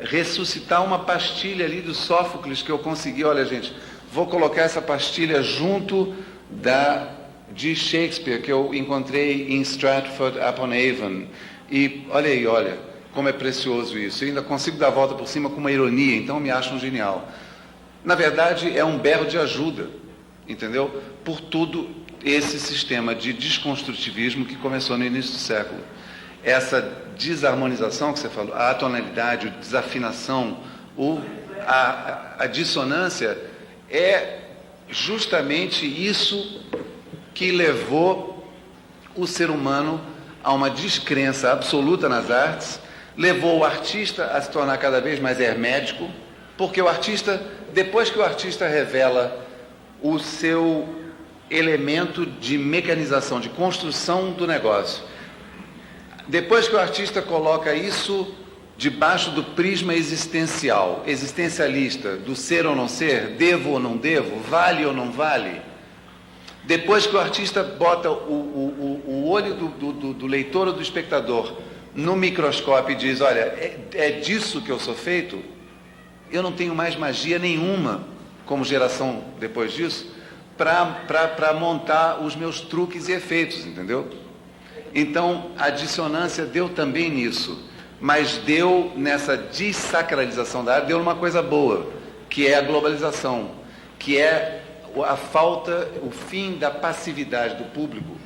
ressuscitar uma pastilha ali do Sófocles que eu consegui, olha gente, vou colocar essa pastilha junto de Shakespeare, que eu encontrei em Stratford-upon-Avon. E olha aí, olha, como é precioso isso. Eu ainda consigo dar a volta por cima com uma ironia, então me acham genial. Na verdade, é um berro de ajuda, entendeu? Por todo esse sistema de desconstrutivismo que começou no início do século. Essa desarmonização que você falou, a atonalidade, a desafinação, a dissonância, é justamente isso que levou o ser humano a uma descrença absoluta nas artes, levou o artista a se tornar cada vez mais hermético, porque o artista, depois que o artista revela o seu elemento de mecanização, de construção do negócio, depois que o artista coloca isso debaixo do prisma existencial, existencialista, do ser ou não ser, devo ou não devo, vale ou não vale, depois que o artista bota o olho do leitor ou do espectador no microscópio e diz, olha, é disso que eu sou feito, eu não tenho mais magia nenhuma, como geração depois disso, para montar os meus truques e efeitos, entendeu? Então, a dissonância deu também nisso, mas deu nessa desacralização da arte, deu uma coisa boa, que é a globalização, que é a falta, o fim da passividade do público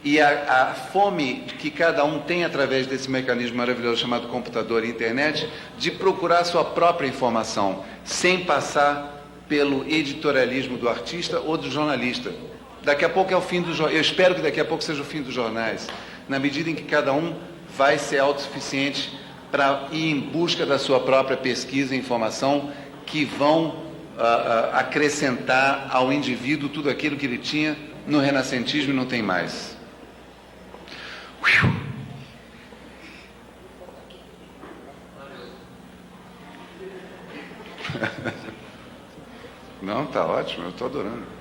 e a fome que cada um tem através desse mecanismo maravilhoso chamado computador e internet de procurar sua própria informação, sem passar pelo editorialismo do artista ou do jornalista. Daqui a pouco é o fim do jornal. Eu espero que daqui a pouco seja o fim dos jornais, na medida em que cada um vai ser autossuficiente para ir em busca da sua própria pesquisa e informação que vão acrescentar ao indivíduo tudo aquilo que ele tinha no renascentismo e não tem mais. Não, tá ótimo, eu estou adorando.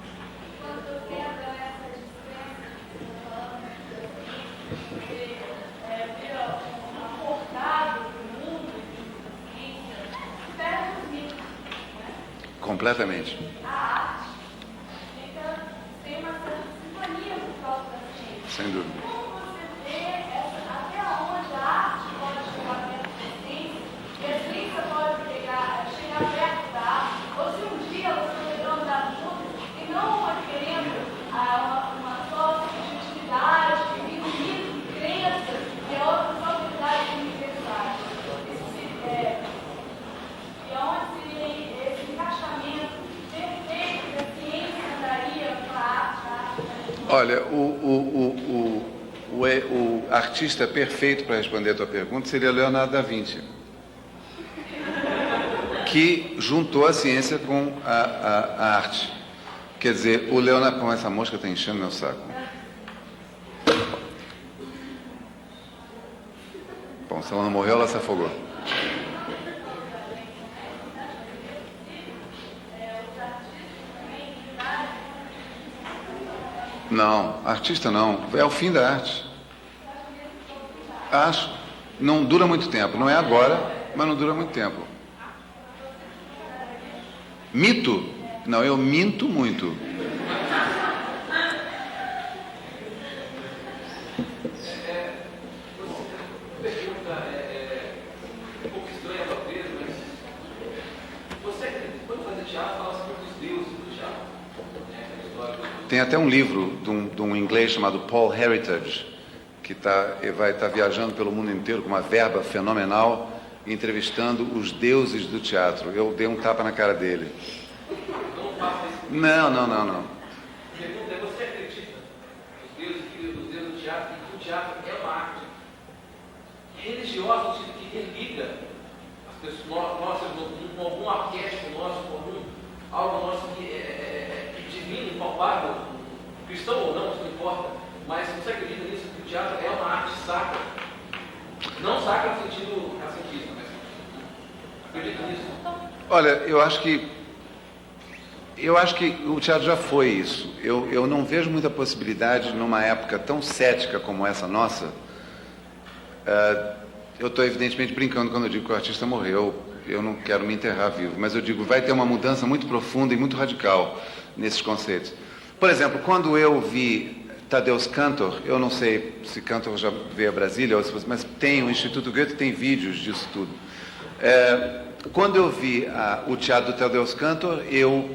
Completamente. A arte tem uma certa sintonia com o próprio da ciência. Sem dúvida. Como você vê até onde a arte pode chegar perto da ciência e a ciência pode chegar perto da arte, ou se um dia você poderão andar juntos e não uma querendo uma só subjetividade, infinito, crenças e outra só verdade universal. E onde seria Olha, o artista perfeito para responder a tua pergunta seria Leonardo da Vinci, que juntou a ciência com a arte. Quer dizer, o Leonardo... Como essa mosca está enchendo meu saco. Bom, se ela não morreu, ela se afogou. Não, artista não. É o fim da arte. Acho. Não dura muito tempo. Não é agora, mas não dura muito tempo. Mito? Não, eu minto muito. Tem até um livro de um inglês chamado Paul Heritage, que vai estar viajando pelo mundo inteiro com uma verba fenomenal, entrevistando os deuses do teatro. Eu dei um tapa na cara dele. Não. Pergunta é, você acredita nos deuses do teatro e que o teatro é uma arte religiosa, no sentido que religa as pessoas, nossas, com algum arquétipo nosso, com algo nosso que é divino, impalpável, cristão ou não, isso não importa, mas você acredita nisso, que o teatro é uma arte sacra? Não sacra no sentido racentista, mas acredita nisso? Olha, eu acho que o teatro já foi isso. Eu não vejo muita possibilidade, numa época tão cética como essa nossa. Eu estou evidentemente brincando quando eu digo que o artista morreu. Eu não quero me enterrar vivo, mas eu digo, vai ter uma mudança muito profunda e muito radical nesses conceitos. Por exemplo, quando eu vi Tadeusz Kantor, eu não sei se Kantor já veio a Brasília, mas tem o Instituto Goethe, tem vídeos disso tudo. Quando eu vi o teatro do Tadeusz Kantor, eu,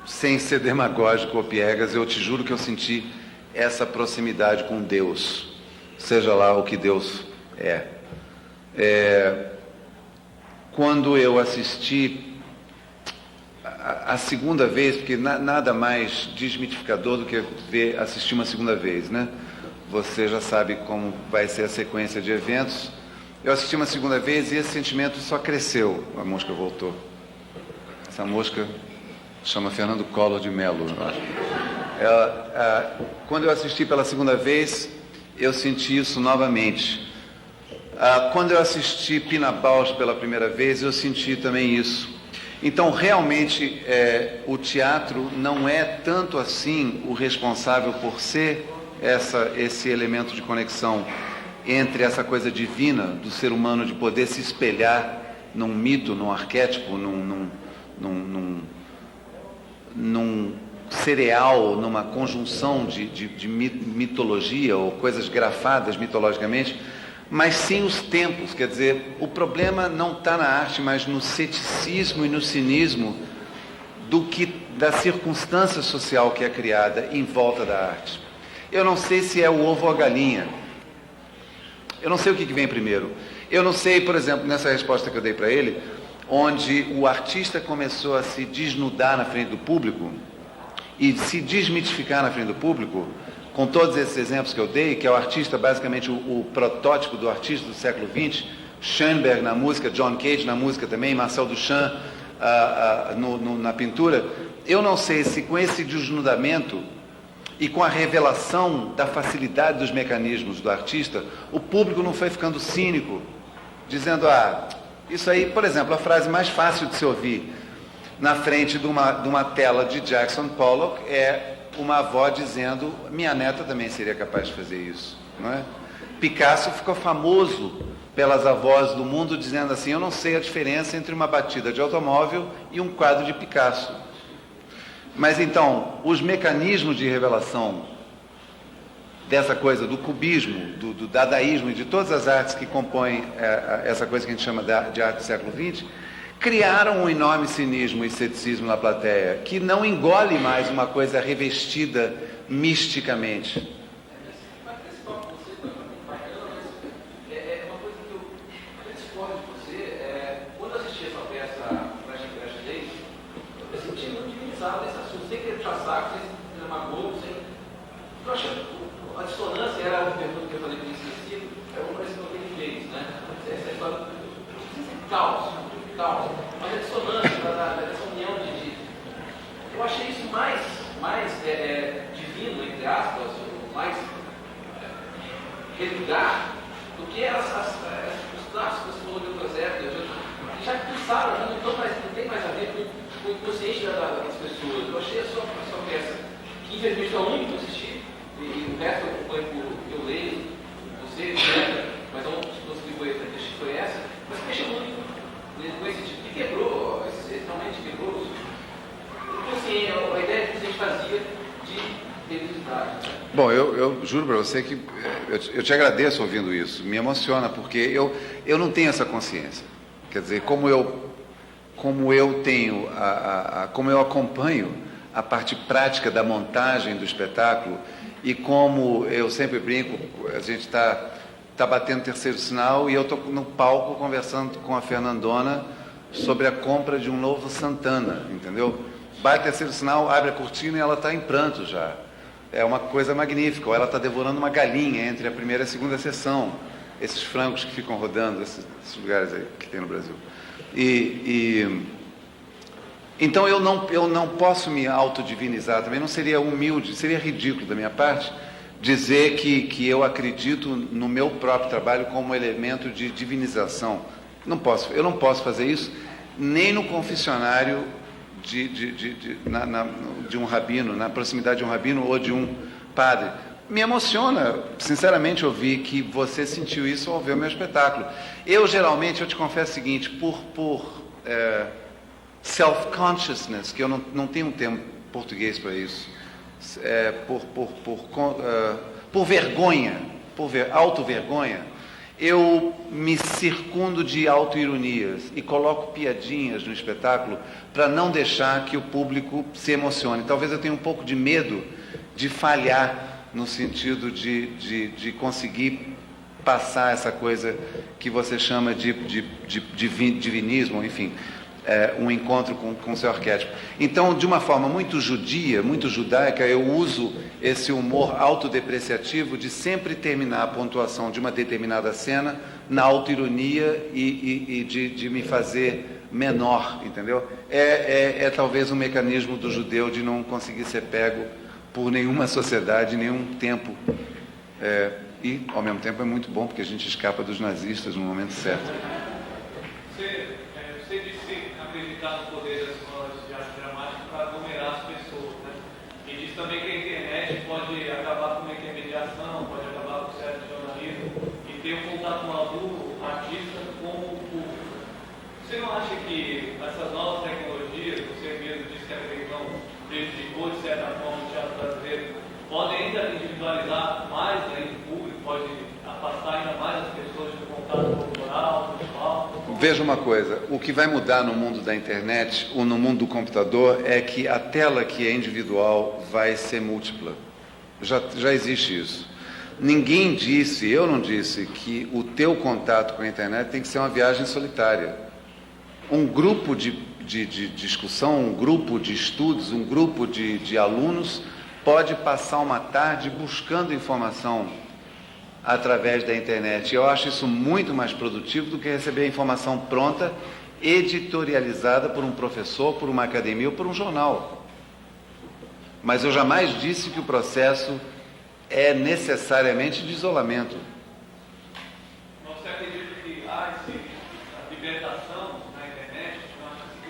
sem ser demagógico ou piegas, eu te juro que eu senti essa proximidade com Deus, seja lá o que Deus é. Quando eu assisti a segunda vez, porque nada mais desmitificador do que assistir uma segunda vez, né? Você já sabe como vai ser a sequência de eventos. Eu assisti uma segunda vez e esse sentimento só cresceu. A mosca voltou. Essa mosca chama Fernando Collor de Mello, eu acho. Quando eu assisti pela segunda vez, eu senti isso novamente. Quando eu assisti Pina Bausch pela primeira vez, eu senti também isso. Então, realmente, o teatro não é tanto assim o responsável por ser esse elemento de conexão entre essa coisa divina do ser humano de poder se espelhar num mito, num arquétipo, num cereal, numa conjunção de mitologia ou coisas grafadas mitologicamente, mas sim os tempos. Quer dizer, o problema não está na arte, mas no ceticismo e no cinismo da circunstância social que é criada em volta da arte. Eu não sei se é o ovo ou a galinha. Eu não sei o que vem primeiro. Eu não sei, por exemplo, nessa resposta que eu dei para ele, onde o artista começou a se desnudar na frente do público e se desmitificar na frente do público, com todos esses exemplos que eu dei, que é o artista, basicamente o protótipo do artista do século XX, Schoenberg na música, John Cage na música também, Marcel Duchamp na pintura. Eu não sei se com esse desnudamento e com a revelação da facilidade dos mecanismos do artista, o público não foi ficando cínico, dizendo, isso aí, por exemplo, a frase mais fácil de se ouvir na frente de uma tela de Jackson Pollock é uma avó dizendo, minha neta também seria capaz de fazer isso, não é? Picasso ficou famoso pelas avós do mundo dizendo assim, eu não sei a diferença entre uma batida de automóvel e um quadro de Picasso. Mas então, os mecanismos de revelação dessa coisa do cubismo, do dadaísmo e de todas as artes que compõem essa coisa que a gente chama de arte do século XX, criaram um enorme cinismo e ceticismo na plateia, que não engole mais uma coisa revestida misticamente. Mas esse papo que você está bacana, mas é uma coisa que eu discordo de você. Quando eu assisti essa peça Flash Days, eu senti muito divinizado esse assunto, sem querer puxar saco, sem aspas, o mais religar do que os clássicos que de outras épocas, que já pensaram, já não tem mais a ver com o inconsciente das pessoas. Eu achei a sua peça, que infelizmente é a única que eu assisti, e o resto eu acompanho eu leio, você, etc. Mas a única que foi essa, mas que mexeu muito com esse tipo, que quebrou, realmente quebrou a ideia que a gente fazia de religiosidade. Bom, eu juro para você que eu te agradeço ouvindo isso, me emociona, porque eu não tenho essa consciência. Quer dizer, como eu tenho, como eu acompanho a parte prática da montagem do espetáculo, e como eu sempre brinco, a gente está batendo terceiro sinal e eu estou no palco conversando com a Fernandona sobre a compra de um novo Santana, entendeu? Bate terceiro sinal, abre a cortina e ela está em pranto já. É uma coisa magnífica. Ou ela está devorando uma galinha entre a primeira e a segunda sessão. Esses frangos que ficam rodando, esses lugares aí que tem no Brasil. Então eu não posso me autodivinizar, também não seria humilde, seria ridículo da minha parte dizer que eu acredito no meu próprio trabalho como elemento de divinização. Eu não posso fazer isso nem no confessionário de um rabino, na proximidade de um rabino ou de um padre. Me emociona, sinceramente, ouvir que você sentiu isso ao ver o meu espetáculo. Eu te confesso o seguinte, por self-consciousness, que eu não tenho um termo português para isso, por vergonha, auto-vergonha, eu me circundo de auto-ironias e coloco piadinhas no espetáculo para não deixar que o público se emocione. Talvez eu tenha um pouco de medo de falhar no sentido de conseguir passar essa coisa que você chama de divinismo, enfim, um encontro com o seu arquétipo. Então, de uma forma muito judia, muito judaica, eu uso esse humor autodepreciativo de sempre terminar a pontuação de uma determinada cena na autoironia e de me fazer menor, entendeu? É talvez um mecanismo do judeu de não conseguir ser pego por nenhuma sociedade, nenhum tempo. E, ao mesmo tempo, é muito bom, porque a gente escapa dos nazistas no momento certo. Você disse acreditar no poder das escolas de arte dramática para aglomerar as pessoas, né? E diz também que a internet pode acabar com uma intermediação, pode acabar com o certo jornalismo e ter um contato no aluno, artista, com o público. Você não acha que essas novas tecnologias, você mesmo disse que a televisão prejudicou de certa forma o teatro brasileiro, podem ainda individualizar mais ainda o público, pode afastar ainda mais as pessoas do contato corporal, visual? Veja uma coisa, o que vai mudar no mundo da internet ou no mundo do computador é que a tela que é individual vai ser múltipla. Já existe isso. Ninguém disse, eu não disse, que o teu contato com a internet tem que ser uma viagem solitária. Um grupo de discussão, um grupo de estudos, um grupo de alunos pode passar uma tarde buscando informação através da internet. Eu acho isso muito mais produtivo do que receber a informação pronta, editorializada por um professor, por uma academia ou por um jornal. Mas eu jamais disse que o processo é necessariamente de isolamento. Você acredita que há essa libertação na internet?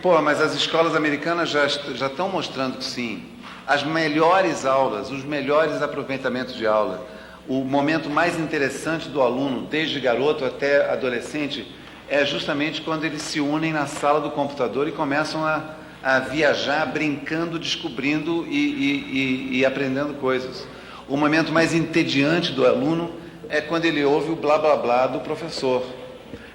Pô, mas as escolas americanas já estão mostrando que sim. As melhores aulas, os melhores aproveitamentos de aula, o momento mais interessante do aluno, desde garoto até adolescente, é justamente quando eles se unem na sala do computador e começam a viajar, brincando, descobrindo e aprendendo coisas. O momento mais entediante do aluno é quando ele ouve o blá blá blá do professor.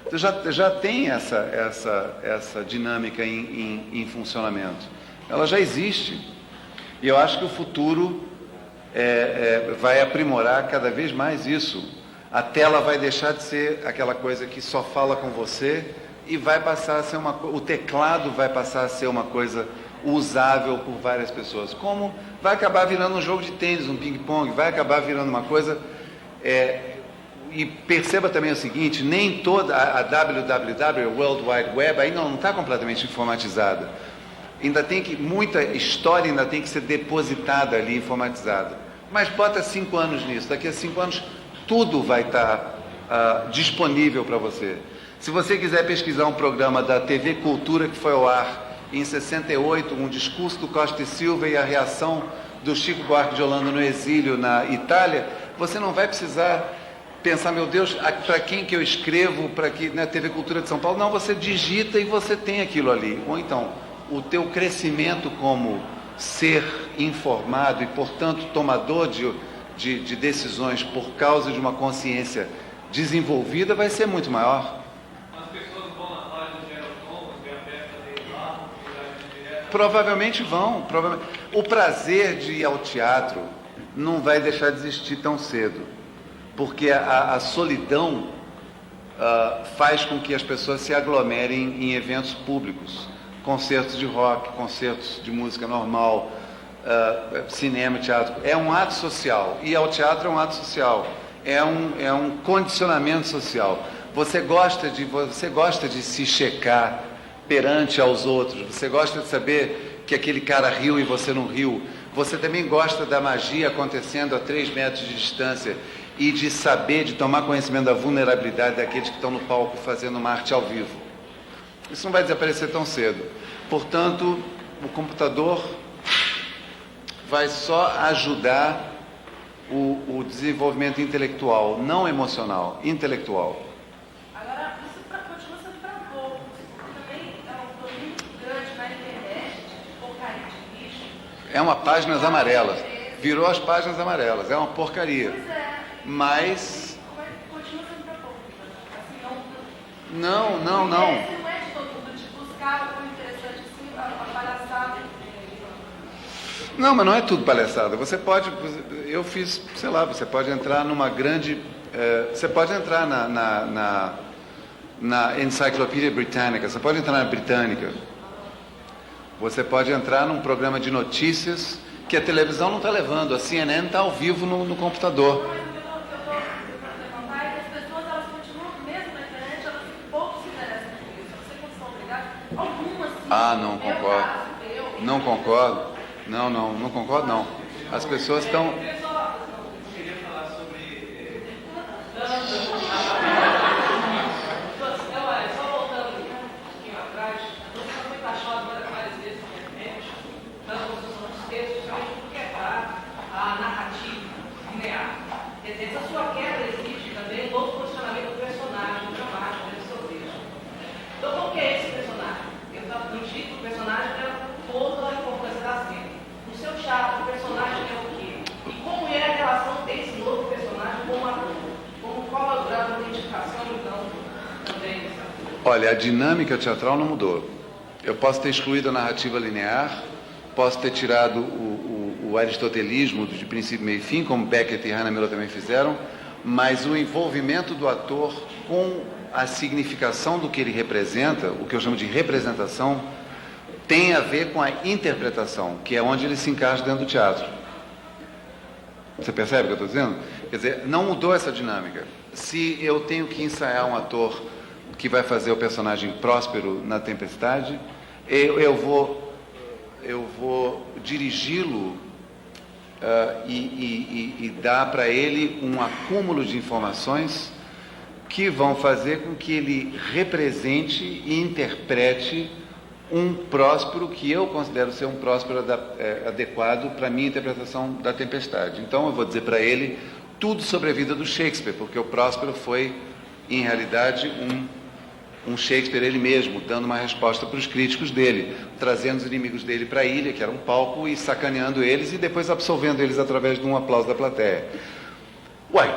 Então já tem essa dinâmica em funcionamento. Ela já existe. E eu acho que o futuro vai aprimorar cada vez mais isso. A tela vai deixar de ser aquela coisa que só fala com você e vai passar a ser o teclado vai passar a ser uma coisa usável por várias pessoas. Como vai acabar virando um jogo de tênis, um ping-pong, vai acabar virando uma coisa... E perceba também o seguinte, nem toda a WWW, World Wide Web, ainda não está completamente informatizada. Muita história ainda tem que ser depositada ali, informatizada. Mas bota 5 anos nisso. Daqui a 5 anos tudo vai estar disponível para você. Se você quiser pesquisar um programa da TV Cultura que foi ao ar em 68, um discurso do Costa e Silva e a reação do Chico Buarque de Holanda no exílio na Itália, você não vai precisar pensar, meu Deus, para quem que eu escrevo, para que na TV Cultura de São Paulo? Não, você digita e você tem aquilo ali. Ou então, o teu crescimento como ser informado e, portanto, tomador de decisões por causa de uma consciência desenvolvida vai ser muito maior. As pessoas vão na página do Gerald Thomas, ver a peça dele lá, Provavelmente vão. O prazer de ir ao teatro não vai deixar de existir tão cedo, porque a solidão faz com que as pessoas se aglomerem em eventos públicos, concertos de rock, concertos de música normal, cinema, teatro. É um ato social, e ao teatro é um ato social, é um condicionamento social. Você gosta de se checar perante aos outros, você gosta de saber que aquele cara riu e você não riu, você também gosta da magia acontecendo a 3 metros de distância e de saber, de tomar conhecimento da vulnerabilidade daqueles que estão no palco fazendo uma arte ao vivo. Isso não vai desaparecer tão cedo. Portanto, o computador vai só ajudar o desenvolvimento intelectual, não emocional, intelectual. Agora, isso continua sendo para poucos. Também é um autor muito grande na internet, de porcaria de lixo. É uma páginas amarelas. Virou as páginas amarelas. É uma porcaria. Pois é. Mas... Continua sendo para poucos. Assim, Não. Não é de todo mundo, de buscar o interessante, assim, a palhaçada. Não, mas não é tudo palhaçada. Você pode... Eu fiz, sei lá, você pode entrar numa grande... você pode entrar na Enciclopédia Britânica, você pode entrar na Britânica. Você pode entrar num programa de notícias que a televisão não está levando, a CNN está ao vivo no computador. Mas o que eu estou levantar é que as pessoas, elas continuam, mesmo na internet, elas pouco se interessam por isso. Você quando são obrigadas, algumas sim. Não concordo. Não concordo. Não concordo, não. As pessoas estão... Eu queria falar sobre... Só voltando um pouquinho atrás, você foi taxado várias vezes de repente, na construção dos textos, justamente por quebrar a narrativa linear. Quer dizer, essa sua quebra exige também um novo posicionamento do personagem, dramático, dentro do seu texto. Então, qual que é esse personagem? Eu estava no título, o personagem é o ponto da importância da cena. No seu teatro, o personagem é o quê? E como é a relação desse novo personagem com o ator? Qual é o grau de identificação, então, também dessa? Olha, a dinâmica teatral não mudou. Eu posso ter excluído a narrativa linear, posso ter tirado o aristotelismo de princípio, meio e fim, como Beckett e Hannah Miller também fizeram, mas o envolvimento do ator com a significação do que ele representa, o que eu chamo de representação, tem a ver com a interpretação, que é onde ele se encaixa dentro do teatro. Você percebe o que eu estou dizendo? Quer dizer, não mudou essa dinâmica. Se eu tenho que ensaiar um ator que vai fazer o personagem Próspero na Tempestade, eu vou dirigi-lo e dar para ele um acúmulo de informações que vão fazer com que ele represente e interprete um Próspero que eu considero ser um Próspero adequado para a minha interpretação da Tempestade. Então eu vou dizer para ele tudo sobre a vida do Shakespeare, porque o Próspero foi, em realidade, um Shakespeare ele mesmo, dando uma resposta para os críticos dele, trazendo os inimigos dele para a ilha, que era um palco, e sacaneando eles, e depois absolvendo eles através de um aplauso da plateia.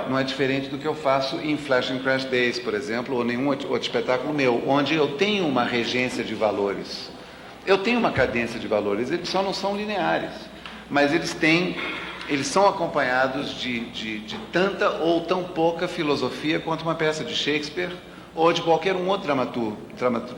Não é diferente do que eu faço em Flash and Crash Days, por exemplo, ou nenhum outro espetáculo meu, onde eu tenho uma regência de valores. Eu tenho uma cadência de valores, eles só não são lineares, mas eles são acompanhados de tanta ou tão pouca filosofia quanto uma peça de Shakespeare ou de qualquer um outro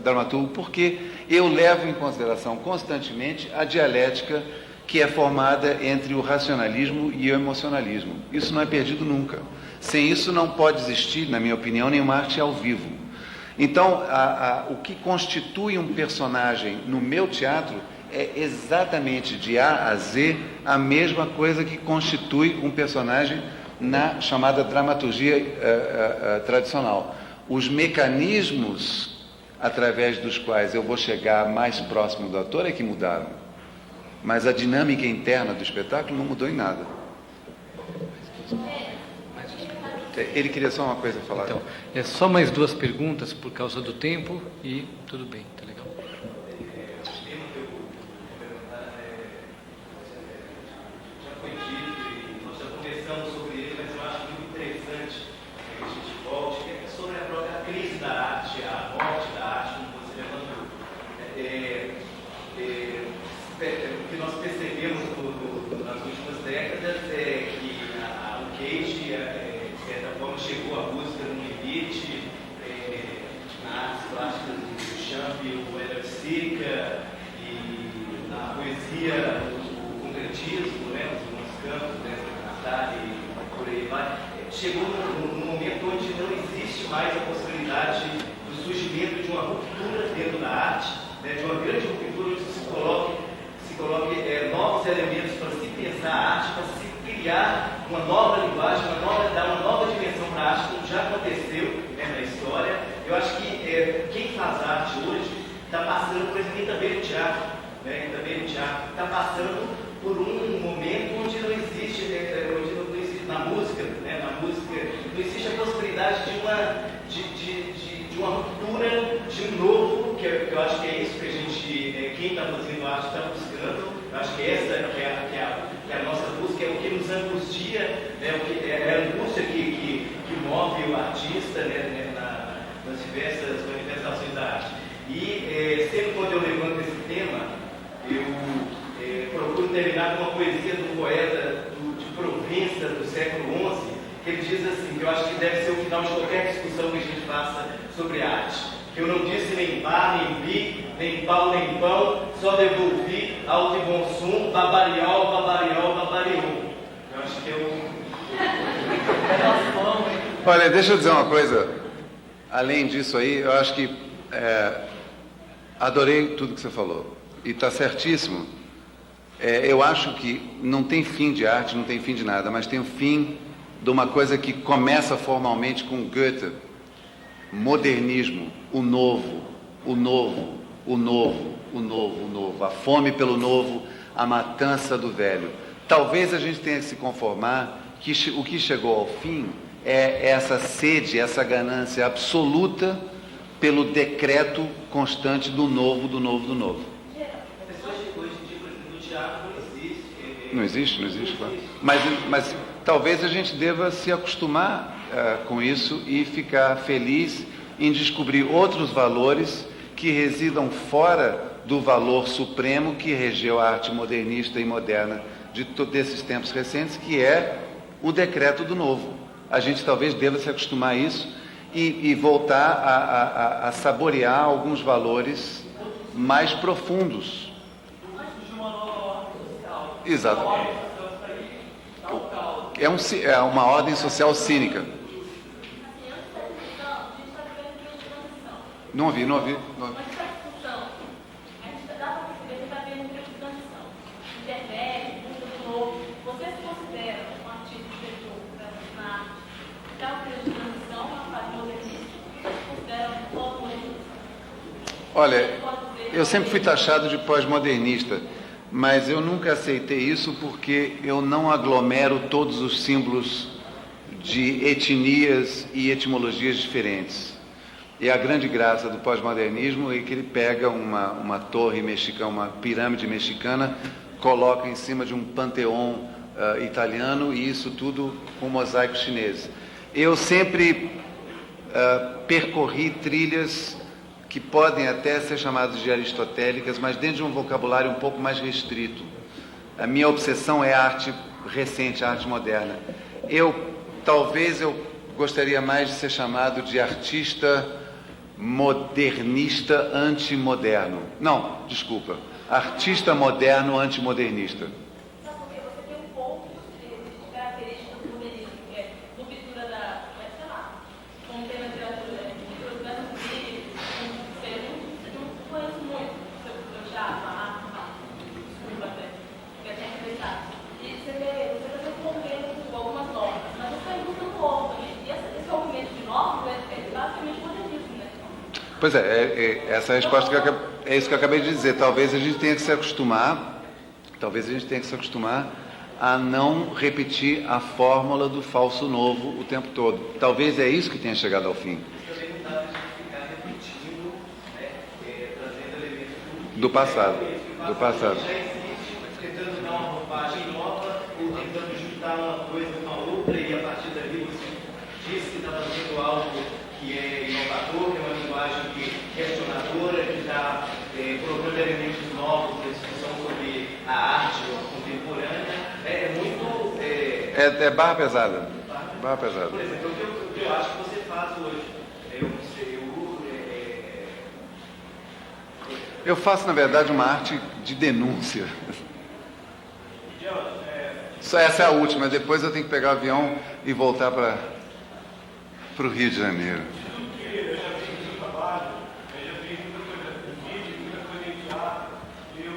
dramaturgo, porque eu levo em consideração constantemente a dialética que é formada entre o racionalismo e o emocionalismo. Isso não é perdido nunca. Sem isso não pode existir, na minha opinião, nenhuma arte ao vivo. Então, o que constitui um personagem no meu teatro é exatamente de A a Z a mesma coisa que constitui um personagem na chamada dramaturgia tradicional. Os mecanismos através dos quais eu vou chegar mais próximo do ator é que mudaram, mas a dinâmica interna do espetáculo não mudou em nada. Ele queria só uma coisa a falar. Então, é só mais 2 perguntas por causa do tempo e tudo bem, tá legal? Já foi dito e nós já conversamos sobre ele, mas eu acho muito interessante que a gente volte, que é sobre a própria crise da arte, a morte da arte, como você levantou. O que nós percebemos nas últimas décadas é que o Cage, de certa forma, chegou à música no limite, na artes plásticas do Duchamp, o Hélio Sica, e na poesia, o concretismo, né, os campos, né, e por aí vai. Chegou num momento onde não existe mais a possibilidade do surgimento de uma ruptura dentro da arte, né, de uma grande ruptura onde se coloque novos elementos para se pensar a arte, para se criar uma nova linguagem, dar uma nova dimensão para a arte, como já aconteceu, né, na história. Eu acho que quem faz arte hoje está passando por exemplo, também no teatro, né, está passando por um momento onde não existe, na música, né, não existe a possibilidade de uma ruptura, de um novo, que eu acho que é isso que a gente, quem está fazendo arte está buscando. Eu acho que essa é a nossa busca, é o que nos angustia, é a angústia que move o artista, né, nas diversas manifestações da arte. E sempre quando eu levanto esse tema, eu procuro terminar com uma poesia do poeta de Provença, do século XI, que ele diz assim, que eu acho que deve ser o final de qualquer discussão que a gente faça sobre arte. Que eu não disse nem bar, nem bi, nem pau, nem pão, só devolvi alto e bom som, babariol, babariol. Eu acho que Olha, deixa eu dizer uma coisa. Além disso aí, eu acho que adorei tudo que você falou. E está certíssimo. Eu acho que não tem fim de arte, não tem fim de nada, mas tem o fim de uma coisa que começa formalmente com Goethe. Modernismo, o novo, a fome pelo novo, a matança do velho. Talvez a gente tenha que se conformar que o que chegou ao fim é essa sede, essa ganância absoluta pelo decreto constante do novo. Não existe, claro. Mas talvez a gente deva se acostumar com isso e ficar feliz em descobrir outros valores que residam fora do valor supremo que regeu a arte modernista e moderna desses tempos recentes, que é o decreto do novo. A gente talvez deva se acostumar a isso e voltar a saborear alguns valores mais profundos. Exato. É uma ordem social cínica. Não ouvi. Mas essa discussão, a gente dá para perceber que está tendo um período de transição. Internet, música do novo. Você se considera um artista que chegou na arte, está um período de transição, uma fase modernista? Você se considera um pós-modernista? Olha, eu sempre fui taxado de pós-modernista, mas eu nunca aceitei isso porque eu não aglomero todos os símbolos de etnias e etimologias diferentes. E a grande graça do pós-modernismo é que ele pega uma torre mexicana, uma pirâmide mexicana, coloca em cima de um panteão italiano e isso tudo com mosaicos chineses. Eu sempre percorri trilhas que podem até ser chamadas de aristotélicas, mas dentro de um vocabulário um pouco mais restrito. A minha obsessão é a arte recente, a arte moderna. Talvez eu gostaria mais de ser chamado de artista modernista antimoderno. Não, desculpa. Artista moderno antimodernista. Sabe por quê? Você tem um pouco de características do modernismo, que é ruptura sei lá, como tem na literatura, ruptura das mulheres, não conheço muito, seu teatro, a arte, Pois essa é a resposta é isso que eu acabei de dizer. Talvez a gente tenha que se acostumar a não repetir a fórmula do falso novo o tempo todo. Talvez é isso que tenha chegado ao fim. Também não dá para ficar repetindo, né, trazendo elementos Do passado. Já existe, tentando dar uma roupagem nova, ou tentando juntar uma coisa com a outra, e a partir dali você diz que está fazendo algo que é inovador, que é uma linguagem questionadora, que está colocando elementos novos na discussão sobre a arte contemporânea. É muito... É barra pesada. Barra pesada. Por exemplo, o que eu acho que você faz hoje, eu faço, na verdade, uma arte de denúncia. Só essa é a última, depois eu tenho que pegar o avião e voltar para o Rio de Janeiro. Eu já fiz o seu trabalho, eu já fiz muita coisa em vídeo, muita coisa em teatro. Eu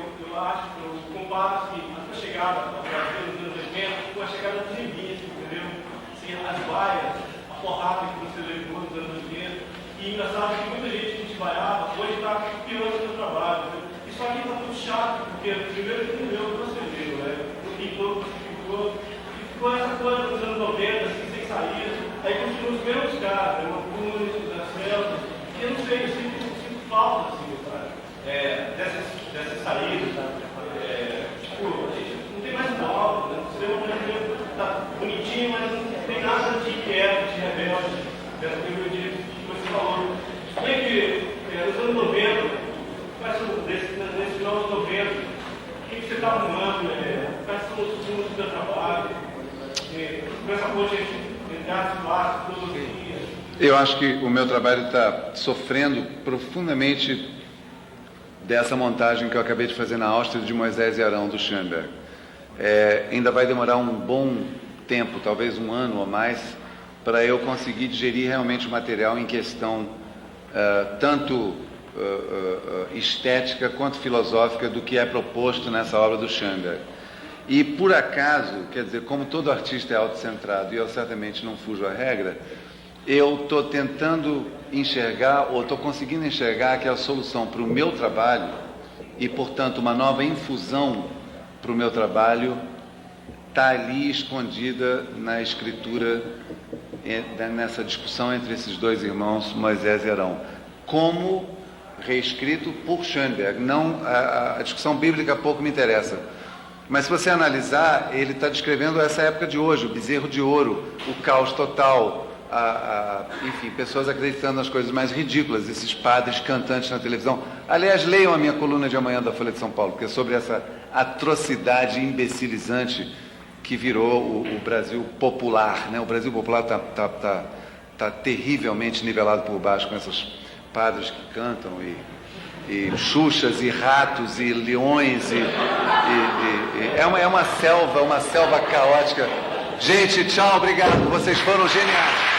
comparo assim, a sua chegada ao Brasil nos anos 80 com a chegada dos civis, entendeu? Assim, as vaias, a porrada que você levou nos anos 80. E engraçado que muita gente que te vaiava hoje está copiando o seu trabalho. Entendeu? Isso aqui está muito chato, porque primeiro que não deu o que você viu, né? O pintor ficou essa coisa nos anos 90, assim, sem saída. Aí continuam os mesmos caras, o Antunes, o Celso, e eu não sei, eu sinto falta, assim, sabe? Dessas saídas, sabe? Tipo, a gente não tem mais nada, né? Você é uma coisa tá bonitinho, mas não tem nada de inquieto, de rebelde, dessa rebeldia que você falou. Se bem que nos anos 90, nesse final dos 90, o que você está arrumando? Quais são os rumos do seu trabalho? Com essa coisa entre as classes, filosofias. Eu acho que o meu trabalho está sofrendo profundamente dessa montagem que eu acabei de fazer na Áustria de Moisés e Arão, do Schoenberg. Ainda vai demorar um bom tempo, talvez um ano ou mais, para eu conseguir digerir realmente o material em questão, tanto estética quanto filosófica, do que é proposto nessa obra do Schoenberg. E, por acaso, quer dizer, como todo artista é autocentrado, e eu certamente não fujo à regra, eu estou tentando enxergar, ou estou conseguindo enxergar, que a solução para o meu trabalho, e, portanto, uma nova infusão para o meu trabalho, está ali escondida na escritura, nessa discussão entre esses dois irmãos, Moisés e Arão, como reescrito por Schoenberg. Não, a discussão bíblica pouco me interessa. Mas se você analisar, ele está descrevendo essa época de hoje, o bezerro de ouro, o caos total, enfim, pessoas acreditando nas coisas mais ridículas, esses padres cantantes na televisão. Aliás, leiam a minha coluna de amanhã da Folha de São Paulo, porque é sobre essa atrocidade imbecilizante que virou o Brasil popular, né? O Brasil popular está terrivelmente nivelado por baixo com esses padres que cantam e xuxas e ratos e leões é uma selva caótica. Gente, tchau, obrigado, vocês foram geniais.